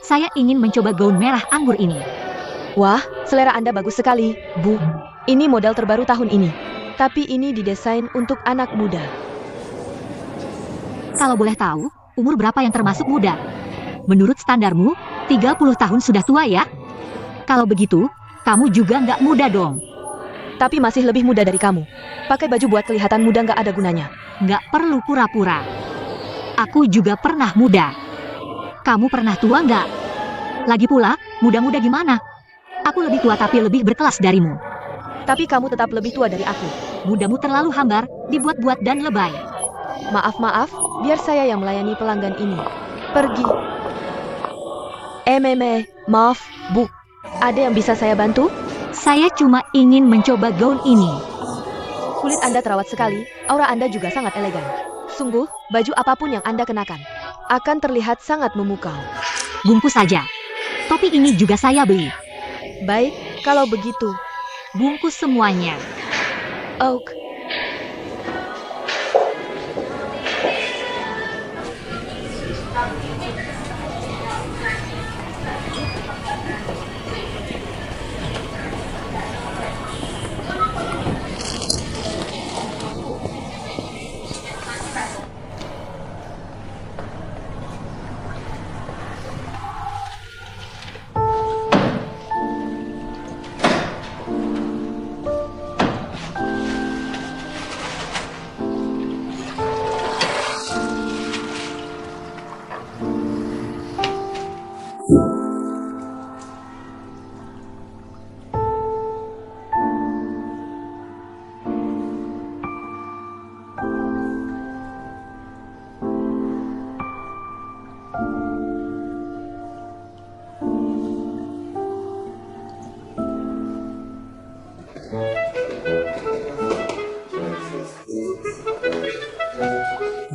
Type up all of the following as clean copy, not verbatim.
Saya ingin mencoba gaun merah anggur ini. Wah, selera Anda bagus sekali, Bu. Ini model terbaru tahun ini. Tapi ini didesain untuk anak muda. Kalau boleh tahu, umur berapa yang termasuk muda? Menurut standarmu, 30 tahun sudah tua ya? Kalau begitu, kamu juga nggak muda dong. Tapi masih lebih muda dari kamu. Pakai baju buat kelihatan muda nggak ada gunanya. Nggak perlu pura-pura. Aku juga pernah muda. Kamu pernah tua nggak? Lagi pula, muda-muda gimana? Aku lebih tua tapi lebih berkelas darimu. Tapi kamu tetap lebih tua dari aku. Mudamu terlalu hambar, dibuat-buat dan lebay. Maaf, biar saya yang melayani pelanggan ini. Pergi. Maaf, Bu. Ada yang bisa saya bantu? Saya cuma ingin mencoba gaun ini. Kulit Anda terawat sekali, aura Anda juga sangat elegan. Sungguh, baju apapun yang Anda kenakan akan terlihat sangat memukau. Bungkus saja. Topi ini juga saya beli. Baik, kalau begitu. Bungkus semuanya. Oak.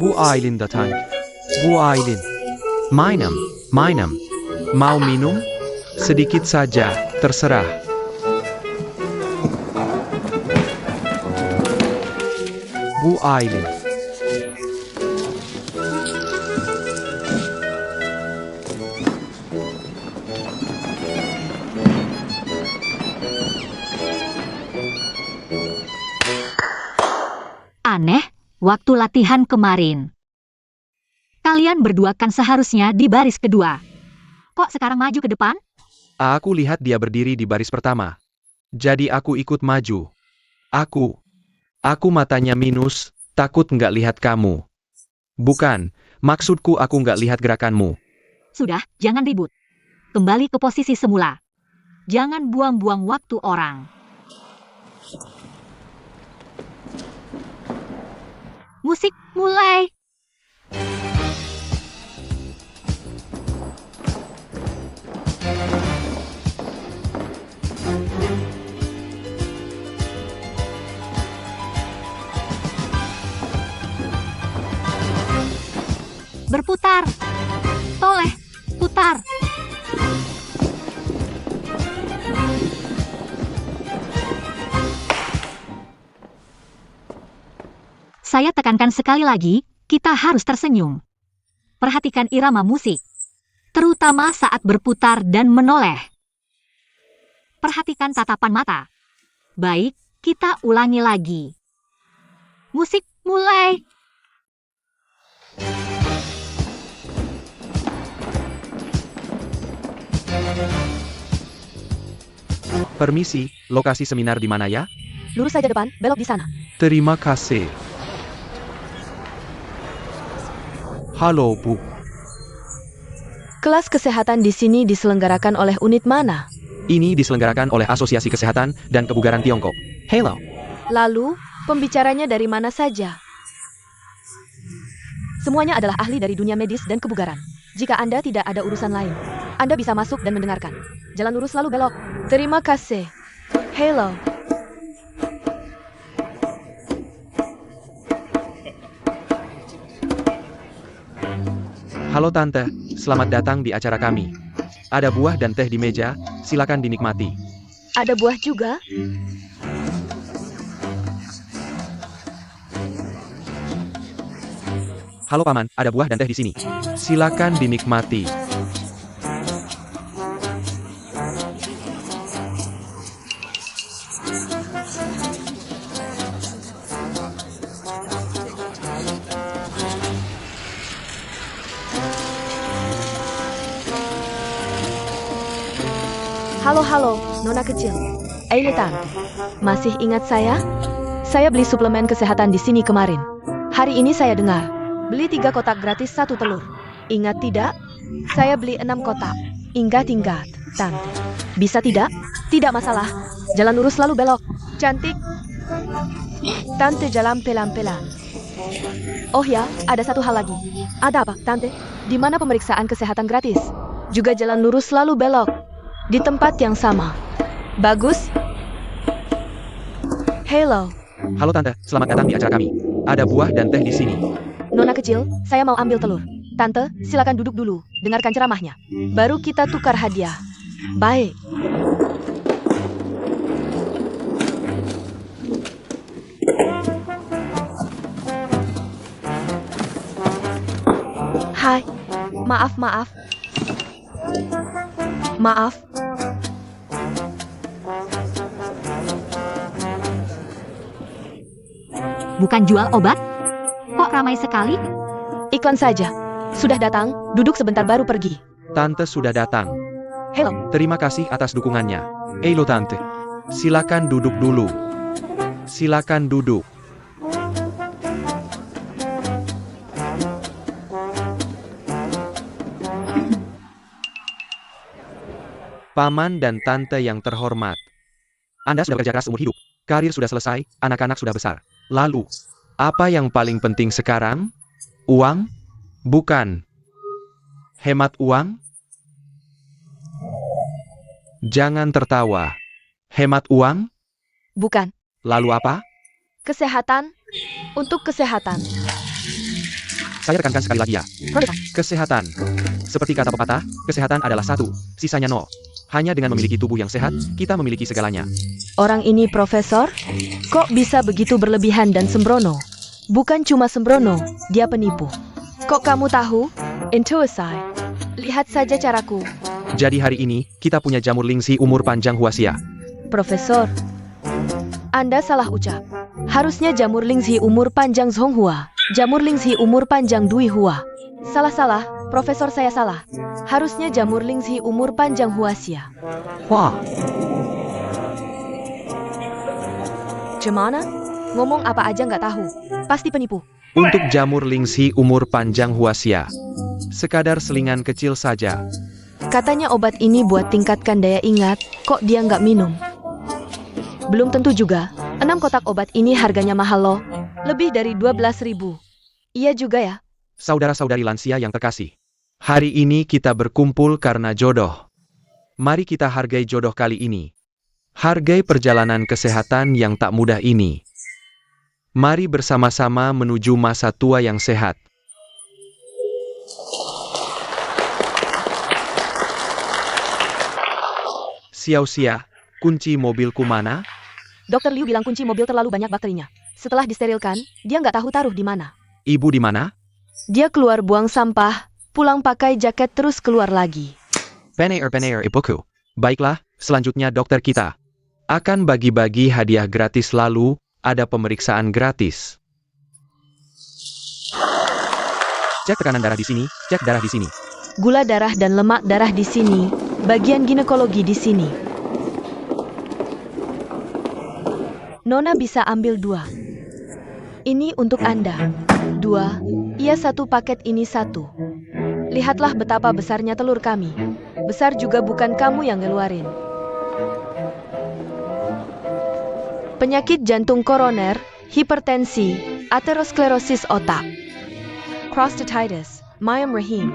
Bu Aylin datang. Bu Aylin. Minum. Mau minum? Sedikit saja, terserah. Bu Aylin. Aneh, waktu latihan kemarin. Kalian berdua kan seharusnya di baris kedua. Kok sekarang maju ke depan? Aku lihat dia berdiri di baris pertama. Jadi aku ikut maju. Aku matanya minus, takut nggak lihat kamu. Bukan, maksudku aku nggak lihat gerakanmu. Sudah, jangan ribut. Kembali ke posisi semula. Jangan buang-buang waktu orang. Musik mulai. Berputar. Toleh, putar. Saya tekankan sekali lagi, kita harus tersenyum. Perhatikan irama musik, terutama saat berputar dan menoleh. Perhatikan tatapan mata. Baik, kita ulangi lagi. Musik mulai. Permisi, lokasi seminar di mana ya? Lurus saja depan, belok di sana. Terima kasih. Halo, Bu. Kelas kesehatan di sini diselenggarakan oleh unit mana? Ini diselenggarakan oleh Asosiasi Kesehatan dan Kebugaran Tiongkok. Hello. Lalu, pembicaranya dari mana saja? Semuanya adalah ahli dari dunia medis dan kebugaran. Jika Anda tidak ada urusan lain, Anda bisa masuk dan mendengarkan. Jalan lurus lalu belok. Terima kasih. Hello. Halo Tante, selamat datang di acara kami. Ada buah dan teh di meja, silakan dinikmati. Ada buah juga? Halo Paman, ada buah dan teh di sini. Silakan dinikmati. Halo, Nona kecil. Tante. Masih ingat saya? Saya beli suplemen kesehatan di sini kemarin. Hari ini saya dengar, beli 3 kotak gratis 1 telur. Ingat tidak? Saya beli 6 kotak. Ingat, Tante. Bisa tidak? Tidak masalah. Jalan lurus lalu belok. Cantik. Tante jalan pelan-pelan. Oh ya, ada satu hal lagi. Ada apa, Tante? Di mana pemeriksaan kesehatan gratis? Juga jalan lurus lalu belok. Di tempat yang sama. Bagus. Hello. Halo Tante, selamat datang di acara kami. Ada buah dan teh di sini. Nona kecil, saya mau ambil telur. Tante, silakan duduk dulu. Dengarkan ceramahnya. Baru kita tukar hadiah. Baik. Hai. Maaf. Bukan jual obat? Kok ramai sekali? Iklan saja. Sudah datang, duduk sebentar baru pergi. Tante sudah datang. Hello. Terima kasih atas dukungannya. Halo Tante. Silakan duduk dulu. Silakan duduk. Paman dan Tante yang terhormat. Anda sudah bekerja keras seumur hidup. Karir sudah selesai, anak-anak sudah besar. Lalu, apa yang paling penting sekarang? Uang? Bukan. Hemat uang? Jangan tertawa. Hemat uang? Bukan. Lalu apa? Kesehatan. Untuk kesehatan. Saya tekankan sekali lagi ya. Kesehatan. Seperti kata pepatah, kesehatan adalah 1, sisanya 0. Hanya dengan memiliki tubuh yang sehat, kita memiliki segalanya. Orang ini profesor? Kok bisa begitu berlebihan dan sembrono? Bukan cuma sembrono, dia penipu. Kok kamu tahu? Intuisi. Lihat saja caraku. Jadi hari ini, kita punya jamur lingsi umur panjang huasia. Profesor, Anda salah ucap. Harusnya jamur lingsi umur panjang Zonghua. Jamur lingsi umur panjang Dui Hua. Salah, Profesor saya salah. Harusnya jamur lingsi umur panjang huasia. Wah, Gimana? Ngomong apa aja nggak tahu. Pasti penipu. untuk jamur lingsi umur panjang huasia. Sekadar selingan kecil saja. Katanya obat ini buat tingkatkan daya ingat, kok dia nggak minum? Belum tentu juga. 6 kotak obat ini harganya mahal loh. Lebih dari 12.000. Iya juga ya. Saudara-saudari lansia yang terkasih. Hari ini kita berkumpul karena jodoh. Mari kita hargai jodoh kali ini. Hargai perjalanan kesehatan yang tak mudah ini. Mari bersama-sama menuju masa tua yang sehat. Xiao-xia, kunci mobilku mana? Dokter Liu bilang kunci mobil terlalu banyak bakterinya. Setelah disterilkan, dia nggak tahu taruh di mana. Ibu di mana? Dia keluar buang sampah, pulang pakai jaket terus keluar lagi. Peneer ibuku. Baiklah, selanjutnya dokter kita akan bagi-bagi hadiah gratis lalu ada pemeriksaan gratis. Cek tekanan darah di sini, cek darah di sini. Gula darah dan lemak darah di sini, bagian ginekologi di sini. Nona bisa ambil 2. Ini untuk Anda. 2. Iya, 1 paket ini 1. Lihatlah betapa besarnya telur kami. Besar juga bukan kamu yang ngeluarin. Penyakit jantung koroner, hipertensi, aterosklerosis otak, prostatitis, mayam rahim.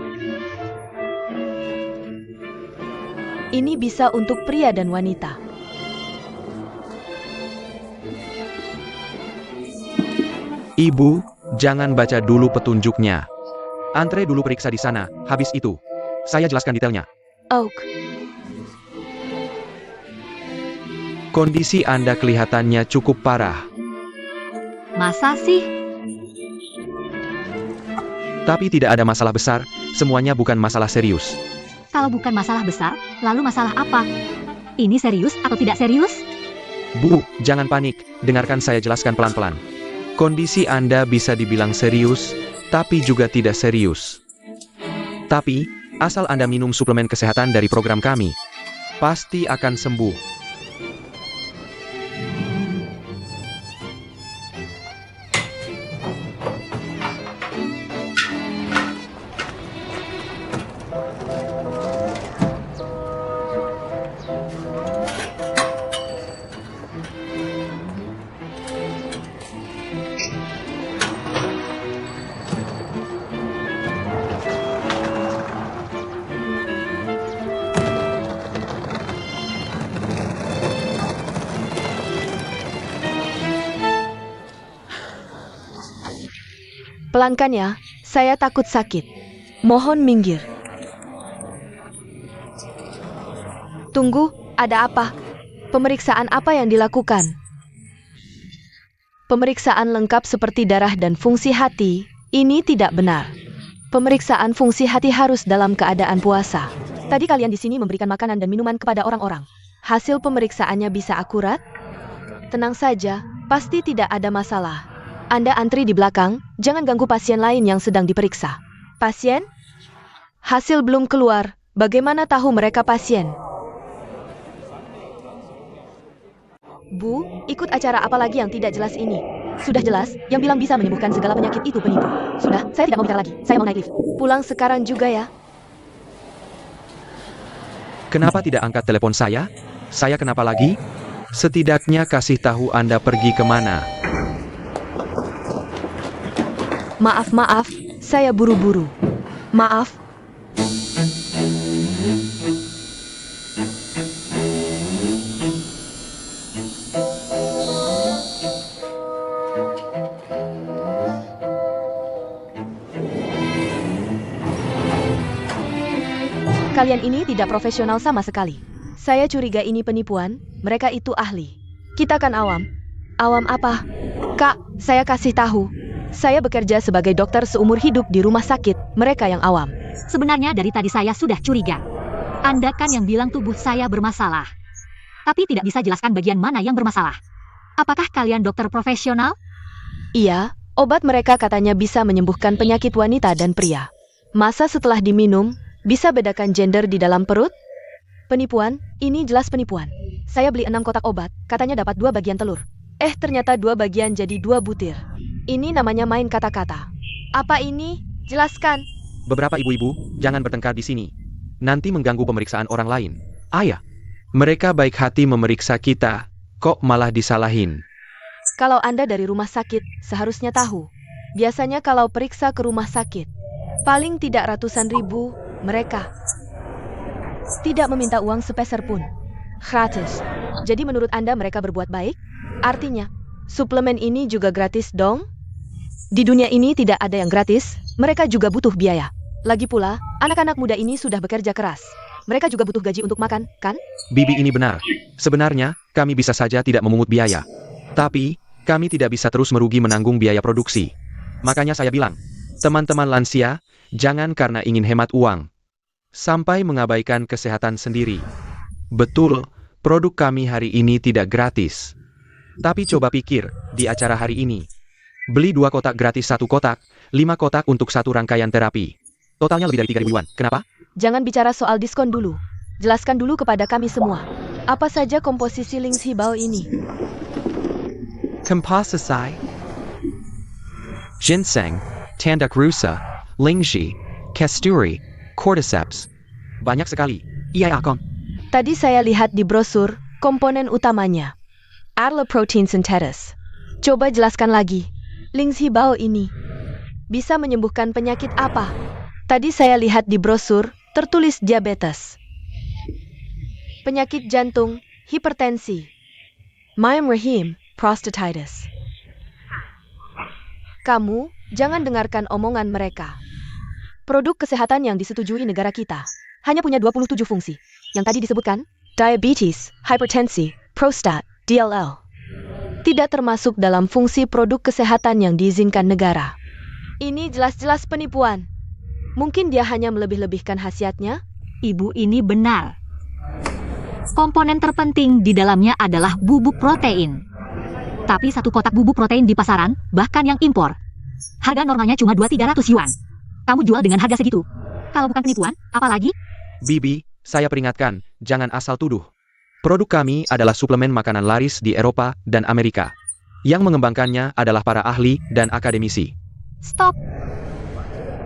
Ini bisa untuk pria dan wanita. Ibu, jangan baca dulu petunjuknya. Antre dulu periksa di sana, habis itu saya jelaskan detailnya. Oak. Kondisi Anda kelihatannya cukup parah. Masa sih? Tapi tidak ada masalah besar, semuanya bukan masalah serius. Kalau bukan masalah besar, lalu masalah apa? Ini serius atau tidak serius? Bu, jangan panik, dengarkan saya jelaskan pelan-pelan. Kondisi Anda bisa dibilang serius, tapi juga tidak serius. Tapi, asal Anda minum suplemen kesehatan dari program kami, Pasti akan sembuh. Pelankan ya, saya takut sakit. Mohon minggir. Tunggu, ada apa? Pemeriksaan apa yang dilakukan? Pemeriksaan lengkap seperti darah dan fungsi hati, ini tidak benar. Pemeriksaan fungsi hati harus dalam keadaan puasa. Tadi kalian di sini memberikan makanan dan minuman kepada orang-orang. Hasil pemeriksaannya bisa akurat? Tenang saja, pasti tidak ada masalah. Anda antri di belakang, jangan ganggu pasien lain yang sedang diperiksa. Pasien? Hasil belum keluar, bagaimana tahu mereka pasien? Bu, ikut acara apa lagi yang tidak jelas ini? Sudah jelas, yang bilang bisa menyembuhkan segala penyakit itu penipu. Sudah, saya tidak mau bicara lagi, saya mau naik lift. Pulang sekarang juga ya. Kenapa tidak angkat telepon saya? Saya kenapa lagi? Setidaknya kasih tahu Anda pergi kemana. Maaf, saya buru-buru. Maaf. Kalian ini tidak profesional sama sekali. Saya curiga ini penipuan, mereka itu ahli. Kita kan awam. Awam apa? Kak, saya kasih tahu. Saya bekerja sebagai dokter seumur hidup di rumah sakit, mereka yang awam. Sebenarnya dari tadi saya sudah curiga. Anda kan yang bilang tubuh saya bermasalah. Tapi tidak bisa jelaskan bagian mana yang bermasalah. Apakah kalian dokter profesional? Iya, obat mereka katanya bisa menyembuhkan penyakit wanita dan pria. Masa setelah diminum, bisa bedakan gender di dalam perut? Penipuan, ini jelas penipuan. Saya beli 6 kotak obat, katanya dapat 2 bagian telur. Ternyata 2 bagian jadi 2 butir. Ini namanya main kata-kata. Apa ini? Jelaskan. Beberapa ibu-ibu, jangan bertengkar di sini. Nanti mengganggu pemeriksaan orang lain. Ayah, mereka baik hati memeriksa kita, kok malah disalahin. Kalau Anda dari rumah sakit, seharusnya tahu. Biasanya kalau periksa ke rumah sakit, paling tidak ratusan ribu, mereka tidak meminta uang sepeser pun. Gratis. Jadi menurut Anda mereka berbuat baik? Artinya, suplemen ini juga gratis dong? Di dunia ini tidak ada yang gratis, mereka juga butuh biaya. Lagi pula, anak-anak muda ini sudah bekerja keras. Mereka juga butuh gaji untuk makan, kan? Bibi ini benar. Sebenarnya, kami bisa saja tidak memungut biaya. Tapi, kami tidak bisa terus merugi menanggung biaya produksi. Makanya saya bilang, teman-teman lansia, jangan karena ingin hemat uang sampai mengabaikan kesehatan sendiri. Betul, produk kami hari ini tidak gratis. Tapi coba pikir, di acara hari ini, beli 2 kotak gratis 1 kotak, 5 kotak untuk 1 rangkaian terapi. Totalnya lebih dari 3 ribuan. Kenapa? Jangan bicara soal diskon dulu. Jelaskan dulu kepada kami semua. Apa saja komposisi Lings Hibao ini? Composisi, ginseng, tandak rusa, lingxi, kasturi, cordyceps. Banyak sekali. Iya, Akon. Tadi saya lihat di brosur, komponen utamanya. Adler protein synthesis. Coba jelaskan lagi. Lings Hibao ini bisa menyembuhkan penyakit apa? Tadi saya lihat di brosur, tertulis diabetes, penyakit jantung, hipertensi, mayem rahim, prostatitis. Kamu, jangan dengarkan omongan mereka. Produk kesehatan yang disetujui negara kita hanya punya 27 fungsi. Yang tadi disebutkan, diabetes, hipertensi, prostat, DLL. Tidak termasuk dalam fungsi produk kesehatan yang diizinkan negara. Ini jelas-jelas penipuan. Mungkin dia hanya melebih-lebihkan khasiatnya? Ibu ini benar. Komponen terpenting di dalamnya adalah bubuk protein. Tapi 1 kotak bubuk protein di pasaran, bahkan yang impor, harga normalnya cuma 200-300 yuan. Kamu jual dengan harga segitu. Kalau bukan penipuan, apalagi? Bibi, saya peringatkan, jangan asal tuduh. Produk kami adalah suplemen makanan laris di Eropa dan Amerika. Yang mengembangkannya adalah para ahli dan akademisi. Stop.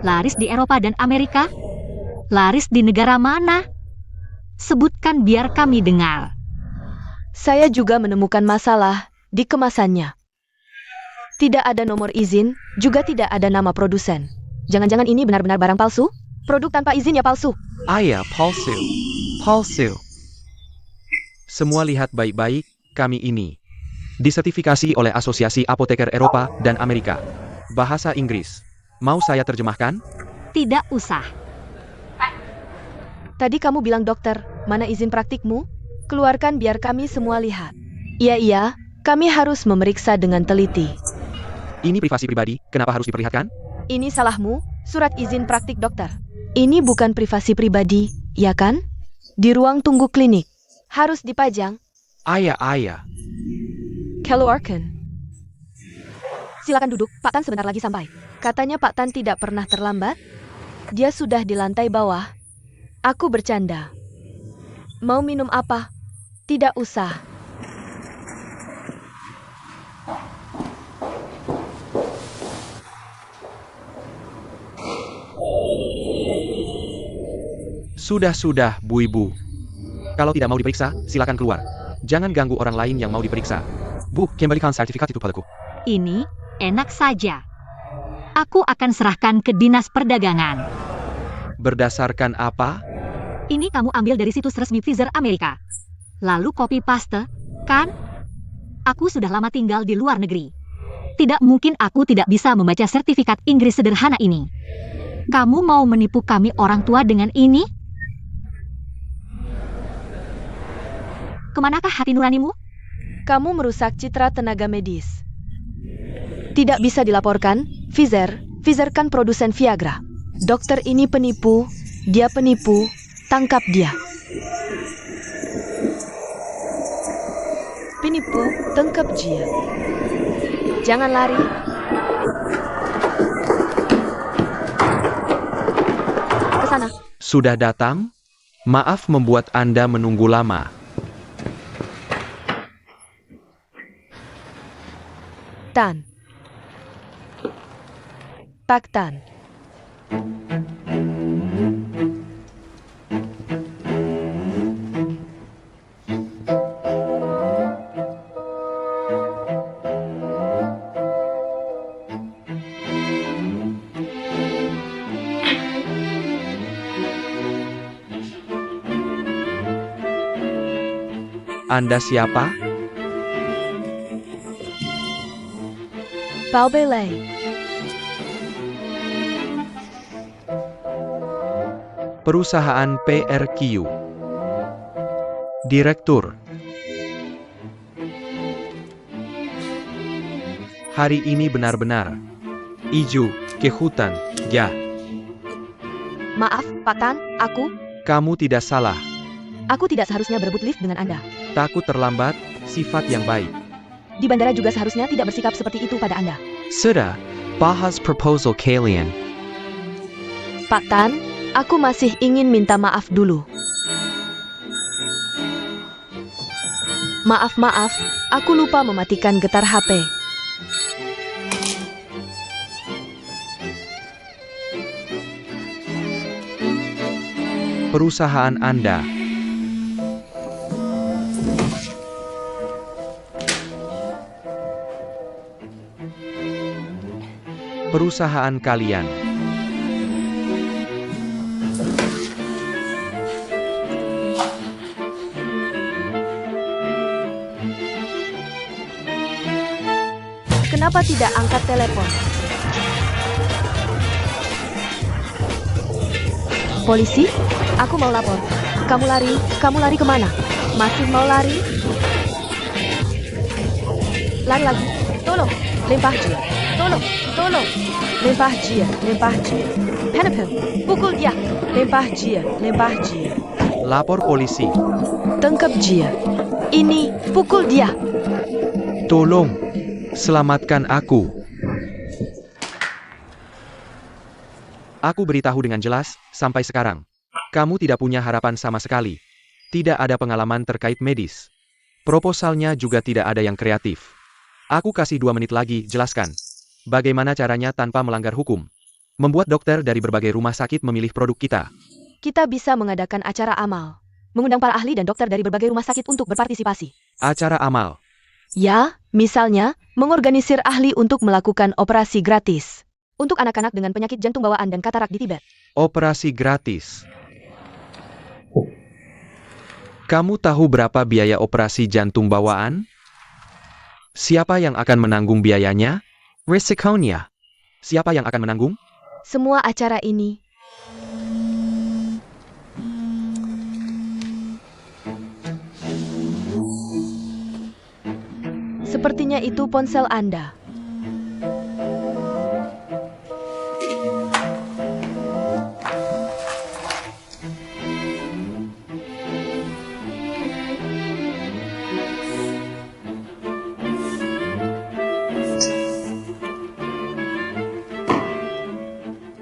Laris di Eropa dan Amerika? Laris di negara mana? Sebutkan biar kami dengar. Saya juga menemukan masalah di kemasannya. Tidak ada nomor izin, juga tidak ada nama produsen. Jangan-jangan ini benar-benar barang palsu? Produk tanpa izin ya palsu. Ayah, palsu. Palsu. Semua lihat baik-baik, kami ini disertifikasi oleh Asosiasi Apoteker Eropa dan Amerika. Bahasa Inggris. Mau saya terjemahkan? Tidak usah. Tadi kamu bilang dokter, mana izin praktikmu? Keluarkan biar kami semua lihat. Iya, kami harus memeriksa dengan teliti. Ini privasi pribadi, kenapa harus diperlihatkan? Ini salahmu, surat izin praktik dokter. Ini bukan privasi pribadi, ya kan? Di ruang tunggu klinik. Harus dipajang. Ayah. Keluarkan. Silakan duduk, Pak Tan sebentar lagi sampai. Katanya Pak Tan tidak pernah terlambat. Dia sudah di lantai bawah. Aku bercanda. Mau minum apa? Tidak usah. Sudah, Bu Ibu. Kalau tidak mau diperiksa, silakan keluar. Jangan ganggu orang lain yang mau diperiksa. Bu, kembalikan sertifikat itu padaku. Ini enak saja. Aku akan serahkan ke Dinas Perdagangan. Berdasarkan apa? Ini kamu ambil dari situs resmi Pfizer Amerika. Lalu copy paste, kan? Aku sudah lama tinggal di luar negeri. Tidak mungkin aku tidak bisa membaca sertifikat Inggris sederhana ini. Kamu mau menipu kami orang tua dengan ini? Kemanakah hati nuranimu? Kamu merusak citra tenaga medis. Tidak bisa dilaporkan, Pfizer kan produsen Viagra. Dokter ini penipu, dia penipu, tangkap dia. Penipu, tangkap dia. Jangan lari. Ke sana. Sudah datang? Maaf membuat Anda menunggu lama. Tan. Pak Tan. Anda siapa? Bao Belay. Perusahaan PRQ. Direktur. Hari ini benar-benar ijo ke hutan, ya. Maaf, Pak Tan, Kamu tidak salah. aku tidak seharusnya berebut lift dengan Anda. Takut terlambat, sifat yang baik. Di bandara juga seharusnya tidak bersikap seperti itu pada Anda. Sudah, bahas proposal kalian. Pak Tan, aku masih ingin minta maaf dulu. Maaf, aku lupa mematikan getar HP. Perusahaan Anda. Perusahaan kalian. Kenapa tidak angkat telepon? Polisi? Aku mau lapor. Kamu lari kemana? Masih mau lari? Lari lagi. Tolong, lempah dia. Tolong. Lempah dia. Penepel, pukul dia. Lempah dia. Lapor polisi. Tangkap dia. Ini, pukul dia. Tolong, selamatkan aku. Aku beritahu dengan jelas, sampai sekarang. Kamu tidak punya harapan sama sekali. Tidak ada pengalaman terkait medis. Proposalnya juga tidak ada yang kreatif. Aku kasih 2 menit lagi, jelaskan. Bagaimana caranya tanpa melanggar hukum? Membuat dokter dari berbagai rumah sakit memilih produk kita. Kita bisa mengadakan acara amal. Mengundang para ahli dan dokter dari berbagai rumah sakit untuk berpartisipasi. Acara amal. Ya, misalnya, mengorganisir ahli untuk melakukan operasi gratis. Untuk anak-anak dengan penyakit jantung bawaan dan katarak di Tibet. Operasi gratis. Kamu tahu berapa biaya operasi jantung bawaan? Siapa yang akan menanggung biayanya? Risikonya. Siapa yang akan menanggung? Semua acara ini. Sepertinya itu ponsel Anda.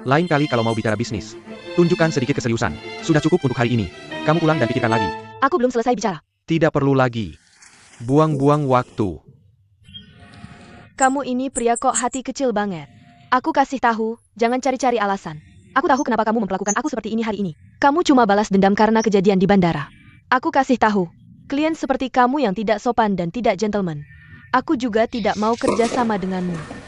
Lain kali kalau mau bicara bisnis, tunjukkan sedikit keseriusan. Sudah cukup untuk hari ini. Kamu pulang dan pikirkan lagi. Aku belum selesai bicara. Tidak perlu lagi. Buang-buang waktu. Kamu ini pria kok hati kecil banget. Aku kasih tahu, jangan cari-cari alasan. Aku tahu kenapa kamu memperlakukan aku seperti ini hari ini. Kamu cuma balas dendam karena kejadian di bandara. Aku kasih tahu, klien seperti kamu yang tidak sopan dan tidak gentleman. Aku juga tidak mau kerja sama denganmu.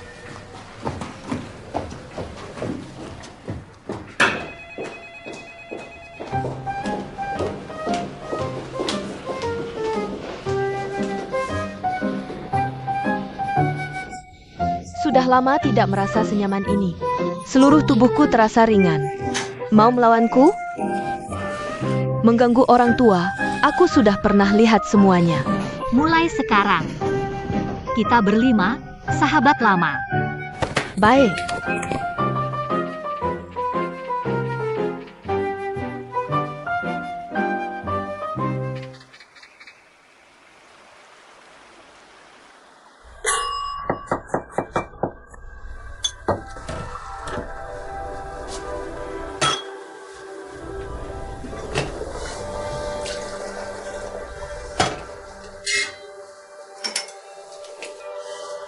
Sudah lama tidak merasa senyaman ini. Seluruh tubuhku terasa ringan. Mau melawanku? Mengganggu orang tua, aku sudah pernah lihat semuanya. Mulai sekarang, kita berlima, sahabat lama. Baik.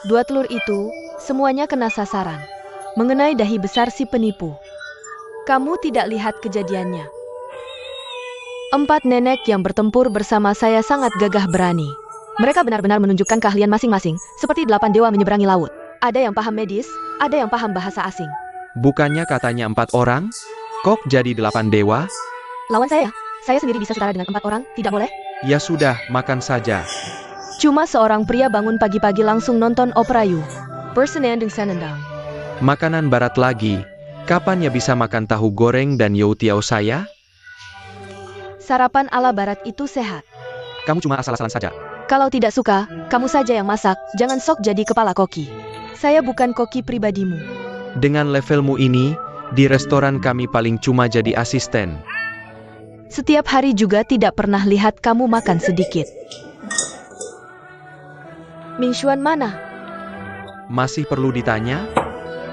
Dua telur itu, semuanya kena sasaran. Mengenai dahi besar si penipu. Kamu tidak lihat kejadiannya. 4 nenek yang bertempur bersama saya sangat gagah berani. Mereka benar-benar menunjukkan keahlian masing-masing, seperti 8 dewa menyeberangi laut. Ada yang paham medis, ada yang paham bahasa asing. Bukannya katanya 4 orang? Kok jadi 8 dewa? Lawan saya sendiri bisa setara dengan 4 orang, tidak boleh? Ya sudah, makan saja. Cuma seorang pria bangun pagi-pagi langsung nonton opera Yu. Bersenandung senendang. Makanan barat lagi. Kapan ya bisa makan tahu goreng dan youtiao saya? Sarapan ala barat itu sehat. Kamu cuma asal-asalan saja. Kalau tidak suka, kamu saja yang masak, jangan sok jadi kepala koki. Saya bukan koki pribadimu. Dengan levelmu ini, di restoran kami paling cuma jadi asisten. Setiap hari juga tidak pernah lihat kamu makan sedikit. Mingshuan mana? Masih perlu ditanya?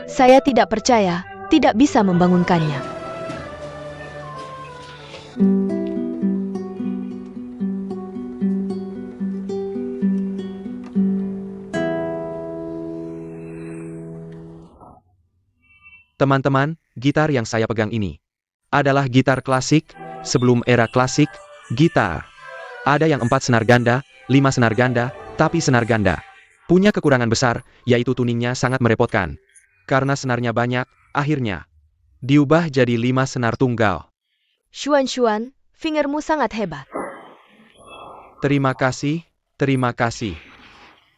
Saya tidak percaya, tidak bisa membangunkannya. Teman-teman, gitar yang saya pegang ini adalah gitar klasik, sebelum era klasik, gitar. Ada yang 4 senar ganda, 5 senar ganda, tapi senar ganda punya kekurangan besar, yaitu tuningnya sangat merepotkan. Karena senarnya banyak, akhirnya diubah jadi 5 senar tunggal. Xuan, fingermu sangat hebat. Terima kasih, terima kasih.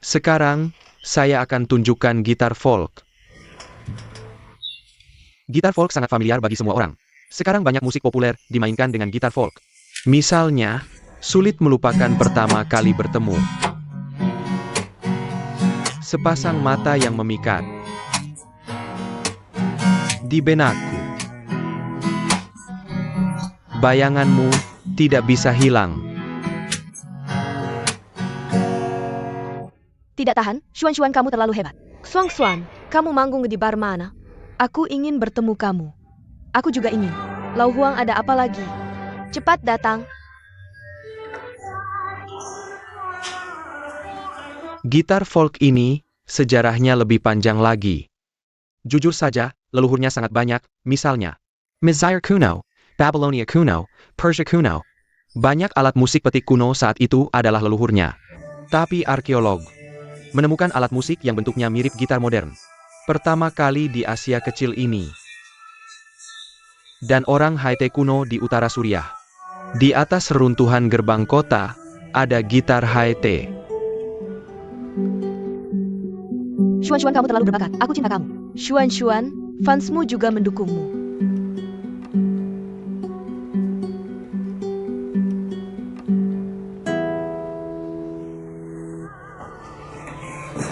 Sekarang, saya akan tunjukkan gitar folk. Gitar folk sangat familiar bagi semua orang. Sekarang banyak musik populer dimainkan dengan gitar folk. Misalnya, sulit melupakan pertama kali bertemu. Sepasang mata yang memikat di benakku. Bayanganmu tidak bisa hilang. Tidak tahan, Xuan, kamu terlalu hebat. Xuan, kamu manggung di bar mana? Aku ingin bertemu kamu. Aku juga ingin. Lau Huang, ada apa lagi? Cepat datang. Gitar folk ini, sejarahnya lebih panjang lagi. Jujur saja, leluhurnya sangat banyak, misalnya Mizraim kuno, Babylonia kuno, Persia kuno. Banyak alat musik petik kuno saat itu adalah leluhurnya. Tapi arkeolog menemukan alat musik yang bentuknya mirip gitar modern. Pertama kali di Asia kecil ini. Dan orang Haite kuno di utara Suriah. Di atas reruntuhan gerbang kota, ada gitar Haite. Xuan, kamu terlalu berbakat. Aku cinta kamu. Xuan, fansmu juga mendukungmu.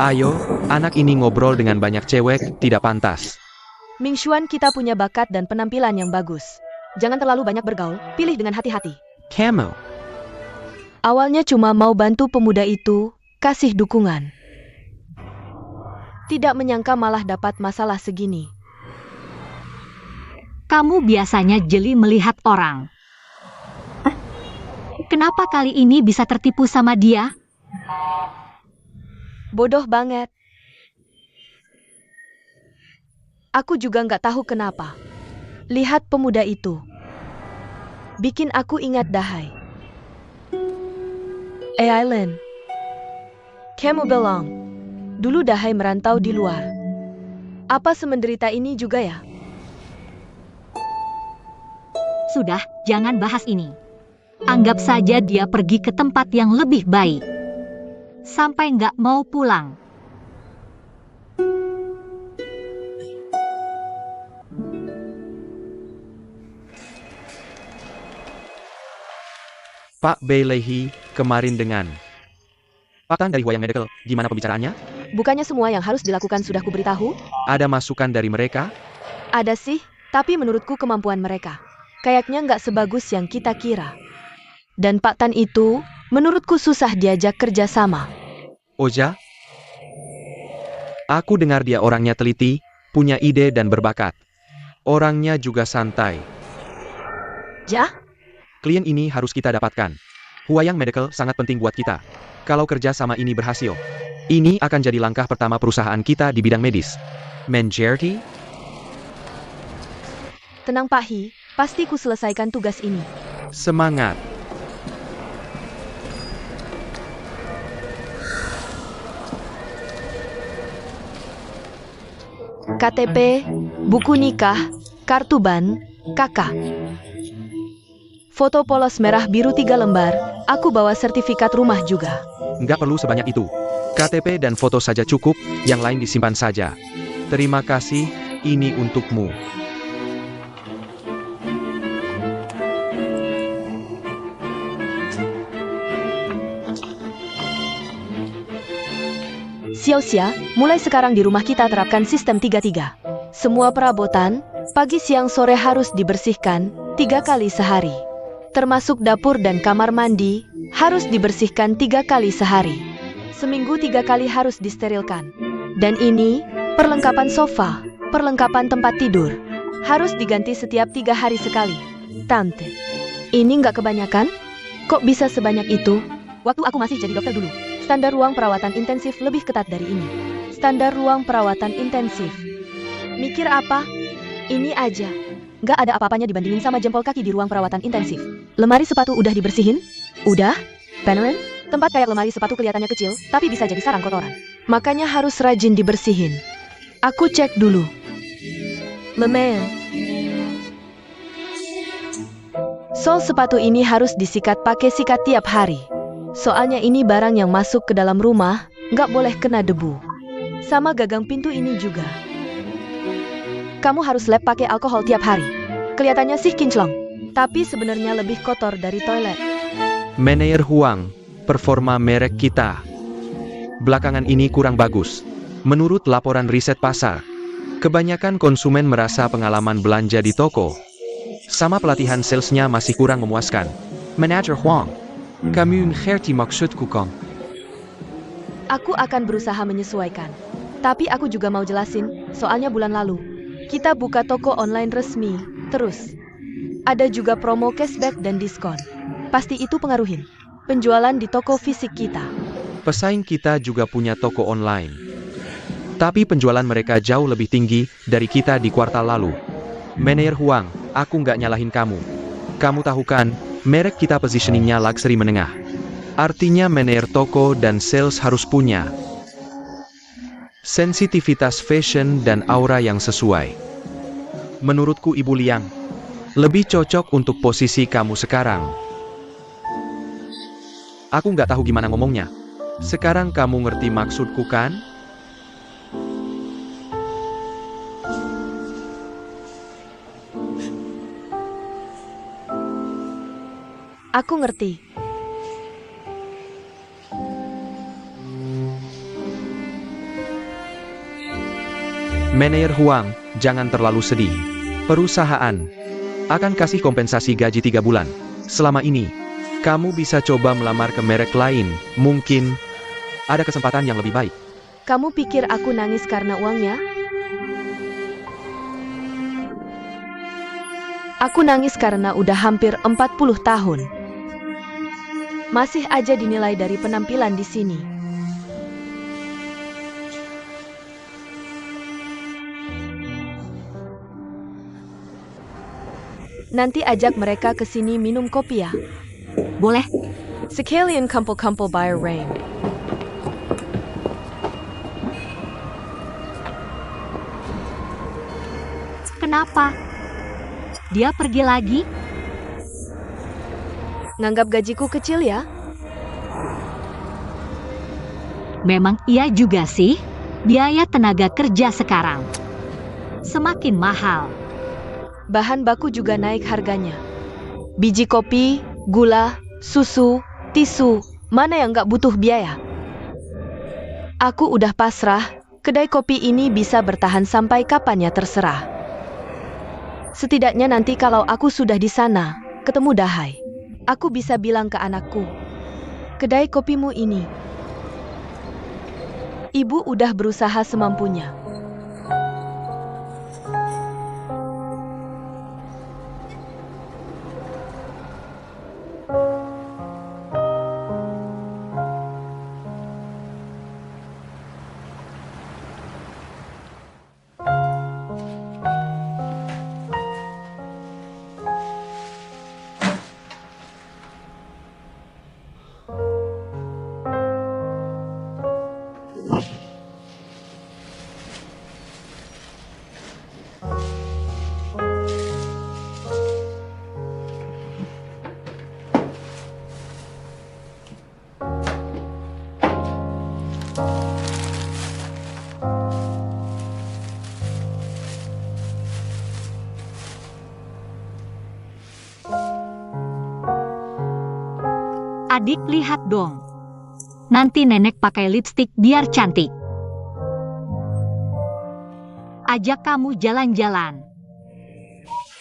Ayo, anak ini ngobrol dengan banyak cewek, tidak pantas. Ming Xuan, kita punya bakat dan penampilan yang bagus. Jangan terlalu banyak bergaul, pilih dengan hati-hati. Kamu. Awalnya cuma mau bantu pemuda itu, kasih dukungan. Tidak menyangka malah dapat masalah segini. Kamu biasanya jeli melihat orang. Kenapa kali ini bisa tertipu sama dia? Bodoh banget. Aku juga nggak tahu kenapa. Lihat pemuda itu. Bikin aku ingat Dahai. Aileen. Kamu bilang, dulu Dahai merantau di luar. Apa semenderita ini juga ya? Sudah, jangan bahas ini. Anggap saja dia pergi ke tempat yang lebih baik. Sampai nggak mau pulang. Pak Beilehi, kemarin dengan Pak Tan dari Huayang Medical, gimana pembicaraannya? Bukannya semua yang harus dilakukan sudah kuberitahu? Ada masukan dari mereka? Ada sih, tapi menurutku kemampuan mereka kayaknya nggak sebagus yang kita kira. Dan Pak Tan itu, menurutku susah diajak kerja sama. Oja? Aku dengar dia orangnya teliti, punya ide dan berbakat. Orangnya juga santai. Ja? Klien ini harus kita dapatkan. Huayang Medical sangat penting buat kita. Kalau kerja sama ini berhasil, ini akan jadi langkah pertama perusahaan kita di bidang medis. Menjerti? Tenang Pak Hi, pasti ku selesaikan tugas ini. Semangat. KTP, buku nikah, kartu ban, kakak. Foto polos merah biru 3 lembar, aku bawa sertifikat rumah juga. Nggak perlu sebanyak itu. KTP dan foto saja cukup, yang lain disimpan saja. Terima kasih, ini untukmu. Xiaoxia, mulai sekarang di rumah kita terapkan sistem 3-3. Semua perabotan, pagi siang sore harus dibersihkan, 3 kali sehari. Termasuk dapur dan kamar mandi, harus dibersihkan 3 kali sehari. Seminggu 3 kali harus disterilkan. Dan ini, perlengkapan sofa, perlengkapan tempat tidur. Harus diganti setiap 3 hari sekali. Tante, ini nggak kebanyakan? Kok bisa sebanyak itu? Waktu aku masih jadi dokter dulu, standar ruang perawatan intensif lebih ketat dari ini. Standar ruang perawatan intensif. Mikir apa? Ini aja. Nggak ada apa-apanya dibandingin sama jempol kaki di ruang perawatan intensif. Lemari sepatu udah dibersihin? Udah? Beneran? Tempat kayak lemari sepatu kelihatannya kecil, tapi bisa jadi sarang kotoran. Makanya harus rajin dibersihin. Aku cek dulu. Lemen. Sol sepatu ini harus disikat pakai sikat tiap hari. Soalnya ini barang yang masuk ke dalam rumah, nggak boleh kena debu. Sama gagang pintu ini juga. Kamu harus lap pakai alkohol tiap hari. Kelihatannya sih kinclong, tapi sebenarnya lebih kotor dari toilet. Meneer Huang, performa merek kita belakangan ini kurang bagus. Menurut laporan riset pasar, kebanyakan konsumen merasa pengalaman belanja di toko sama pelatihan salesnya masih kurang memuaskan. Manager Huang, kamu mengerti maksudku kan? Aku akan berusaha menyesuaikan. Tapi aku juga mau jelasin, soalnya bulan lalu kita buka toko online resmi, terus Ada juga promo cashback dan diskon. Pasti itu pengaruhin penjualan di toko fisik kita. Pesaing kita juga punya toko online. Tapi penjualan mereka jauh lebih tinggi dari kita di kuartal lalu. Manajer Huang, aku nggak nyalahin kamu. Kamu tahu kan, merek kita positioningnya luxury menengah. Artinya manajer toko dan sales harus punya sensitivitas fashion dan aura yang sesuai. Menurutku Ibu Liang, lebih cocok untuk posisi kamu sekarang. Aku nggak tahu gimana ngomongnya. Sekarang kamu ngerti maksudku kan? Aku ngerti. Manajer Huang, jangan terlalu sedih. Perusahaan akan kasih kompensasi gaji 3 bulan. Selama ini, kamu bisa coba melamar ke merek lain. Mungkin ada kesempatan yang lebih baik. Kamu pikir aku nangis karena uangnya? Aku nangis karena udah hampir 40 tahun. Masih aja dinilai dari penampilan di sini. Nanti ajak mereka ke sini minum kopi ya. Boleh? Sekalian kumpul-kumpul bayar rain. Kenapa? Dia pergi lagi? Nganggap gajiku kecil ya? Memang iya juga sih. Biaya tenaga kerja sekarang semakin mahal. Bahan baku juga naik harganya. Biji kopi, gula, susu, tisu, mana yang nggak butuh biaya? Aku udah pasrah, kedai kopi ini bisa bertahan sampai kapannya terserah. Setidaknya nanti kalau aku sudah di sana, ketemu Dahai, aku bisa bilang ke anakku, kedai kopimu ini. Ibu udah berusaha semampunya. Adik, lihat dong. Nanti nenek pakai lipstik biar cantik. Ajak kamu jalan-jalan.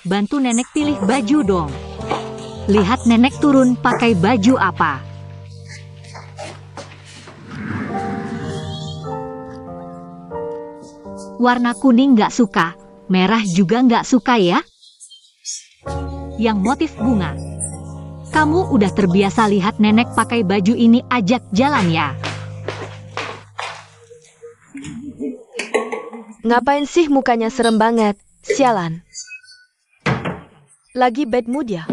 Bantu nenek pilih baju dong. Lihat nenek turun pakai baju apa. Warna kuning nggak suka, merah juga nggak suka ya. Yang motif bunga. Kamu udah terbiasa lihat nenek pakai baju ini, ajak jalan ya. Ngapain sih mukanya serem banget? Sialan. Lagi bad mood ya?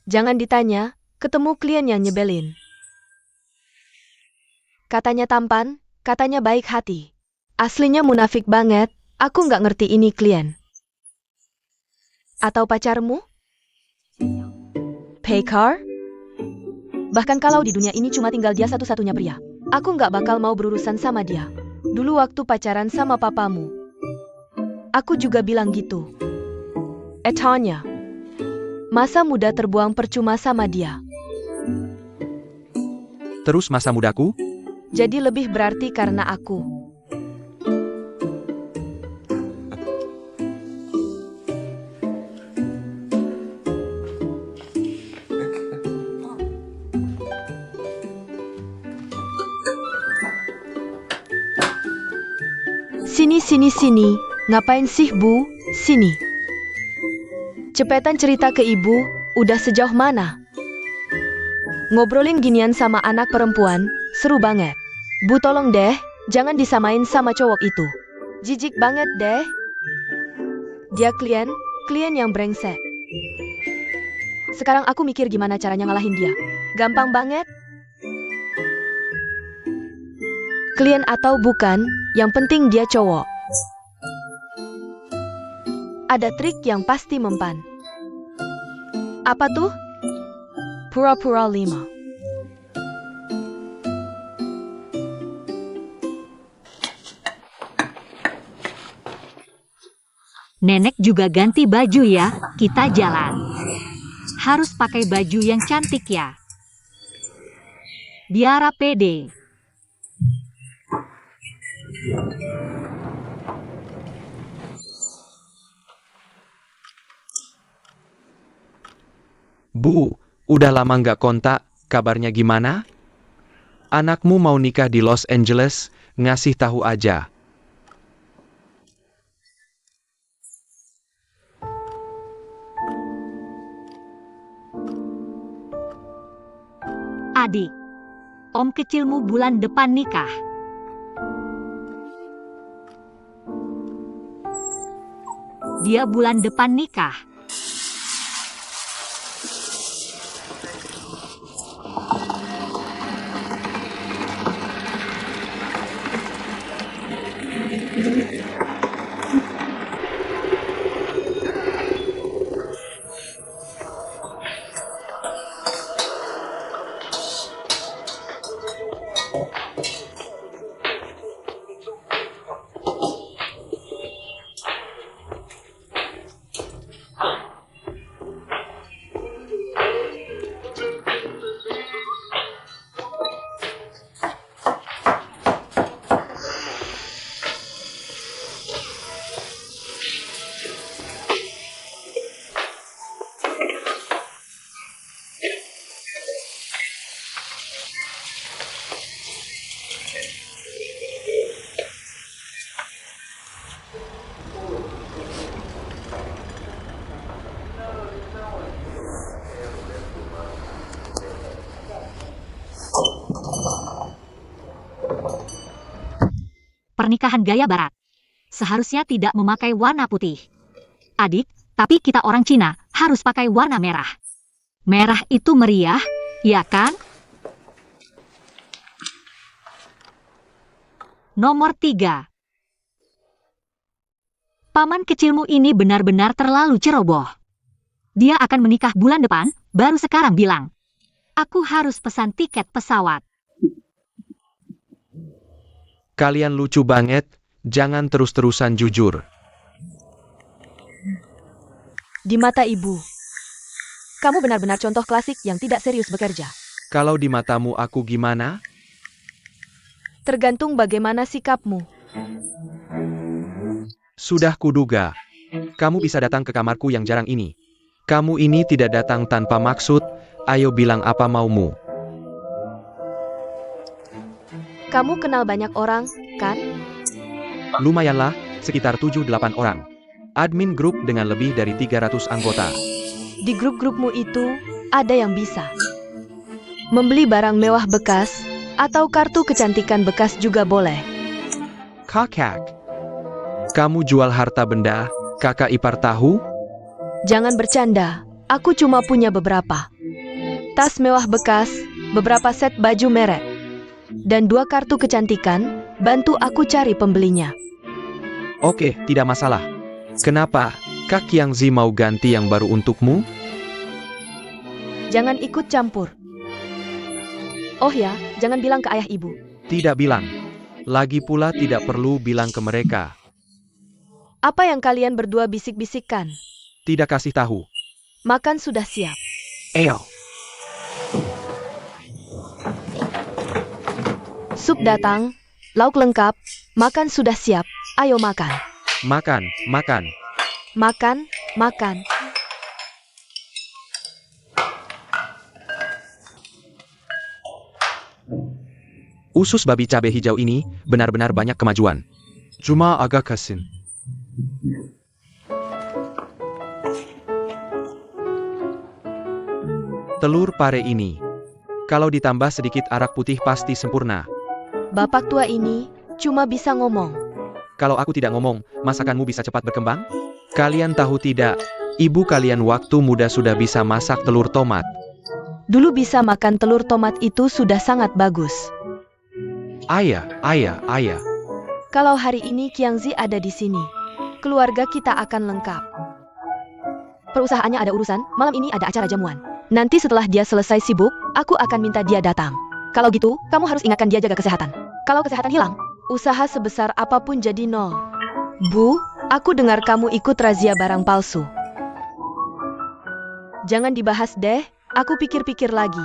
Jangan ditanya, ketemu klien yang nyebelin. Katanya tampan, katanya baik hati. Aslinya munafik banget, aku nggak ngerti ini klien. Atau pacarmu? Paykar? Bahkan kalau di dunia ini cuma tinggal dia satu-satunya pria, aku nggak bakal mau berurusan sama dia. Dulu waktu pacaran sama papamu, aku juga bilang gitu. Tanya, masa muda terbuang percuma sama dia. Terus masa mudaku? Jadi lebih berarti karena aku. Sini, ngapain sih Bu? Sini. Cepetan cerita ke ibu, udah sejauh mana? Ngobrolin ginian sama anak perempuan, seru banget. Bu tolong deh, jangan disamain sama cowok itu. Jijik banget deh. Dia klien yang brengsek. Sekarang aku mikir gimana caranya ngalahin dia. Gampang banget. Klien atau bukan, yang penting dia cowok. Ada trik yang pasti mempan. Apa tuh? Pura-pura 5. Nenek juga ganti baju ya, kita jalan. Harus pakai baju yang cantik ya. Biar pede. Bu, udah lama nggak kontak, kabarnya gimana? Anakmu mau nikah di Los Angeles, ngasih tahu aja. Adik, om kecilmu bulan depan nikah. Dia bulan depan nikah. Pernikahan gaya barat. Seharusnya tidak memakai warna putih. Adik, tapi kita orang Cina harus pakai warna merah. Merah itu meriah, ya kan? Nomor 3. Paman kecilmu ini benar-benar terlalu ceroboh. Dia akan menikah bulan depan, baru sekarang bilang. Aku harus pesan tiket pesawat. Kalian lucu banget, jangan terus-terusan jujur. Di mata ibu, kamu benar-benar contoh klasik yang tidak serius bekerja. Kalau di matamu aku gimana? Tergantung bagaimana sikapmu. Sudah kuduga. Kamu bisa datang ke kamarku yang jarang ini. Kamu ini tidak datang tanpa maksud, ayo bilang apa maumu. Kamu kenal banyak orang, kan? Lumayanlah, sekitar 7-8 orang. Admin grup dengan lebih dari 300 anggota. Di grup-grupmu itu, ada yang bisa membeli barang mewah bekas, atau kartu kecantikan bekas juga boleh. Kakak. Kamu jual harta benda, kakak ipar tahu? Jangan bercanda, aku cuma punya beberapa. Tas mewah bekas, beberapa set baju merek, dan 2 kartu kecantikan, bantu aku cari pembelinya. Oke, tidak masalah. Kenapa? Kak Yang Zi mau ganti yang baru untukmu? Jangan ikut campur. Oh ya, jangan bilang ke ayah ibu. Tidak bilang. Lagi pula tidak perlu bilang ke mereka. Apa yang kalian berdua bisik-bisikkan? Tidak kasih tahu. Makan sudah siap. Eyo. Sup datang, lauk lengkap, makan sudah siap, ayo makan. Makan, makan. Makan, makan. Usus babi cabai hijau ini benar-benar banyak kemajuan. Cuma agak kasin. Telur pare ini. Kalau ditambah sedikit arak putih pasti sempurna. Bapak tua ini cuma bisa ngomong. Kalau aku tidak ngomong, masakanmu bisa cepat berkembang? Kalian tahu tidak, ibu kalian waktu muda sudah bisa masak telur tomat. Dulu bisa makan telur tomat itu sudah sangat bagus. Ayah. Kalau hari ini Qiangzi ada di sini, keluarga kita akan lengkap. Perusahaannya ada urusan, malam ini ada acara jamuan. Nanti setelah dia selesai sibuk, aku akan minta dia datang. Kalau gitu, kamu harus ingatkan dia jaga kesehatan. Kalau kesehatan hilang, usaha sebesar apapun jadi nol. Bu, aku dengar kamu ikut razia barang palsu. Jangan dibahas deh, aku pikir-pikir lagi.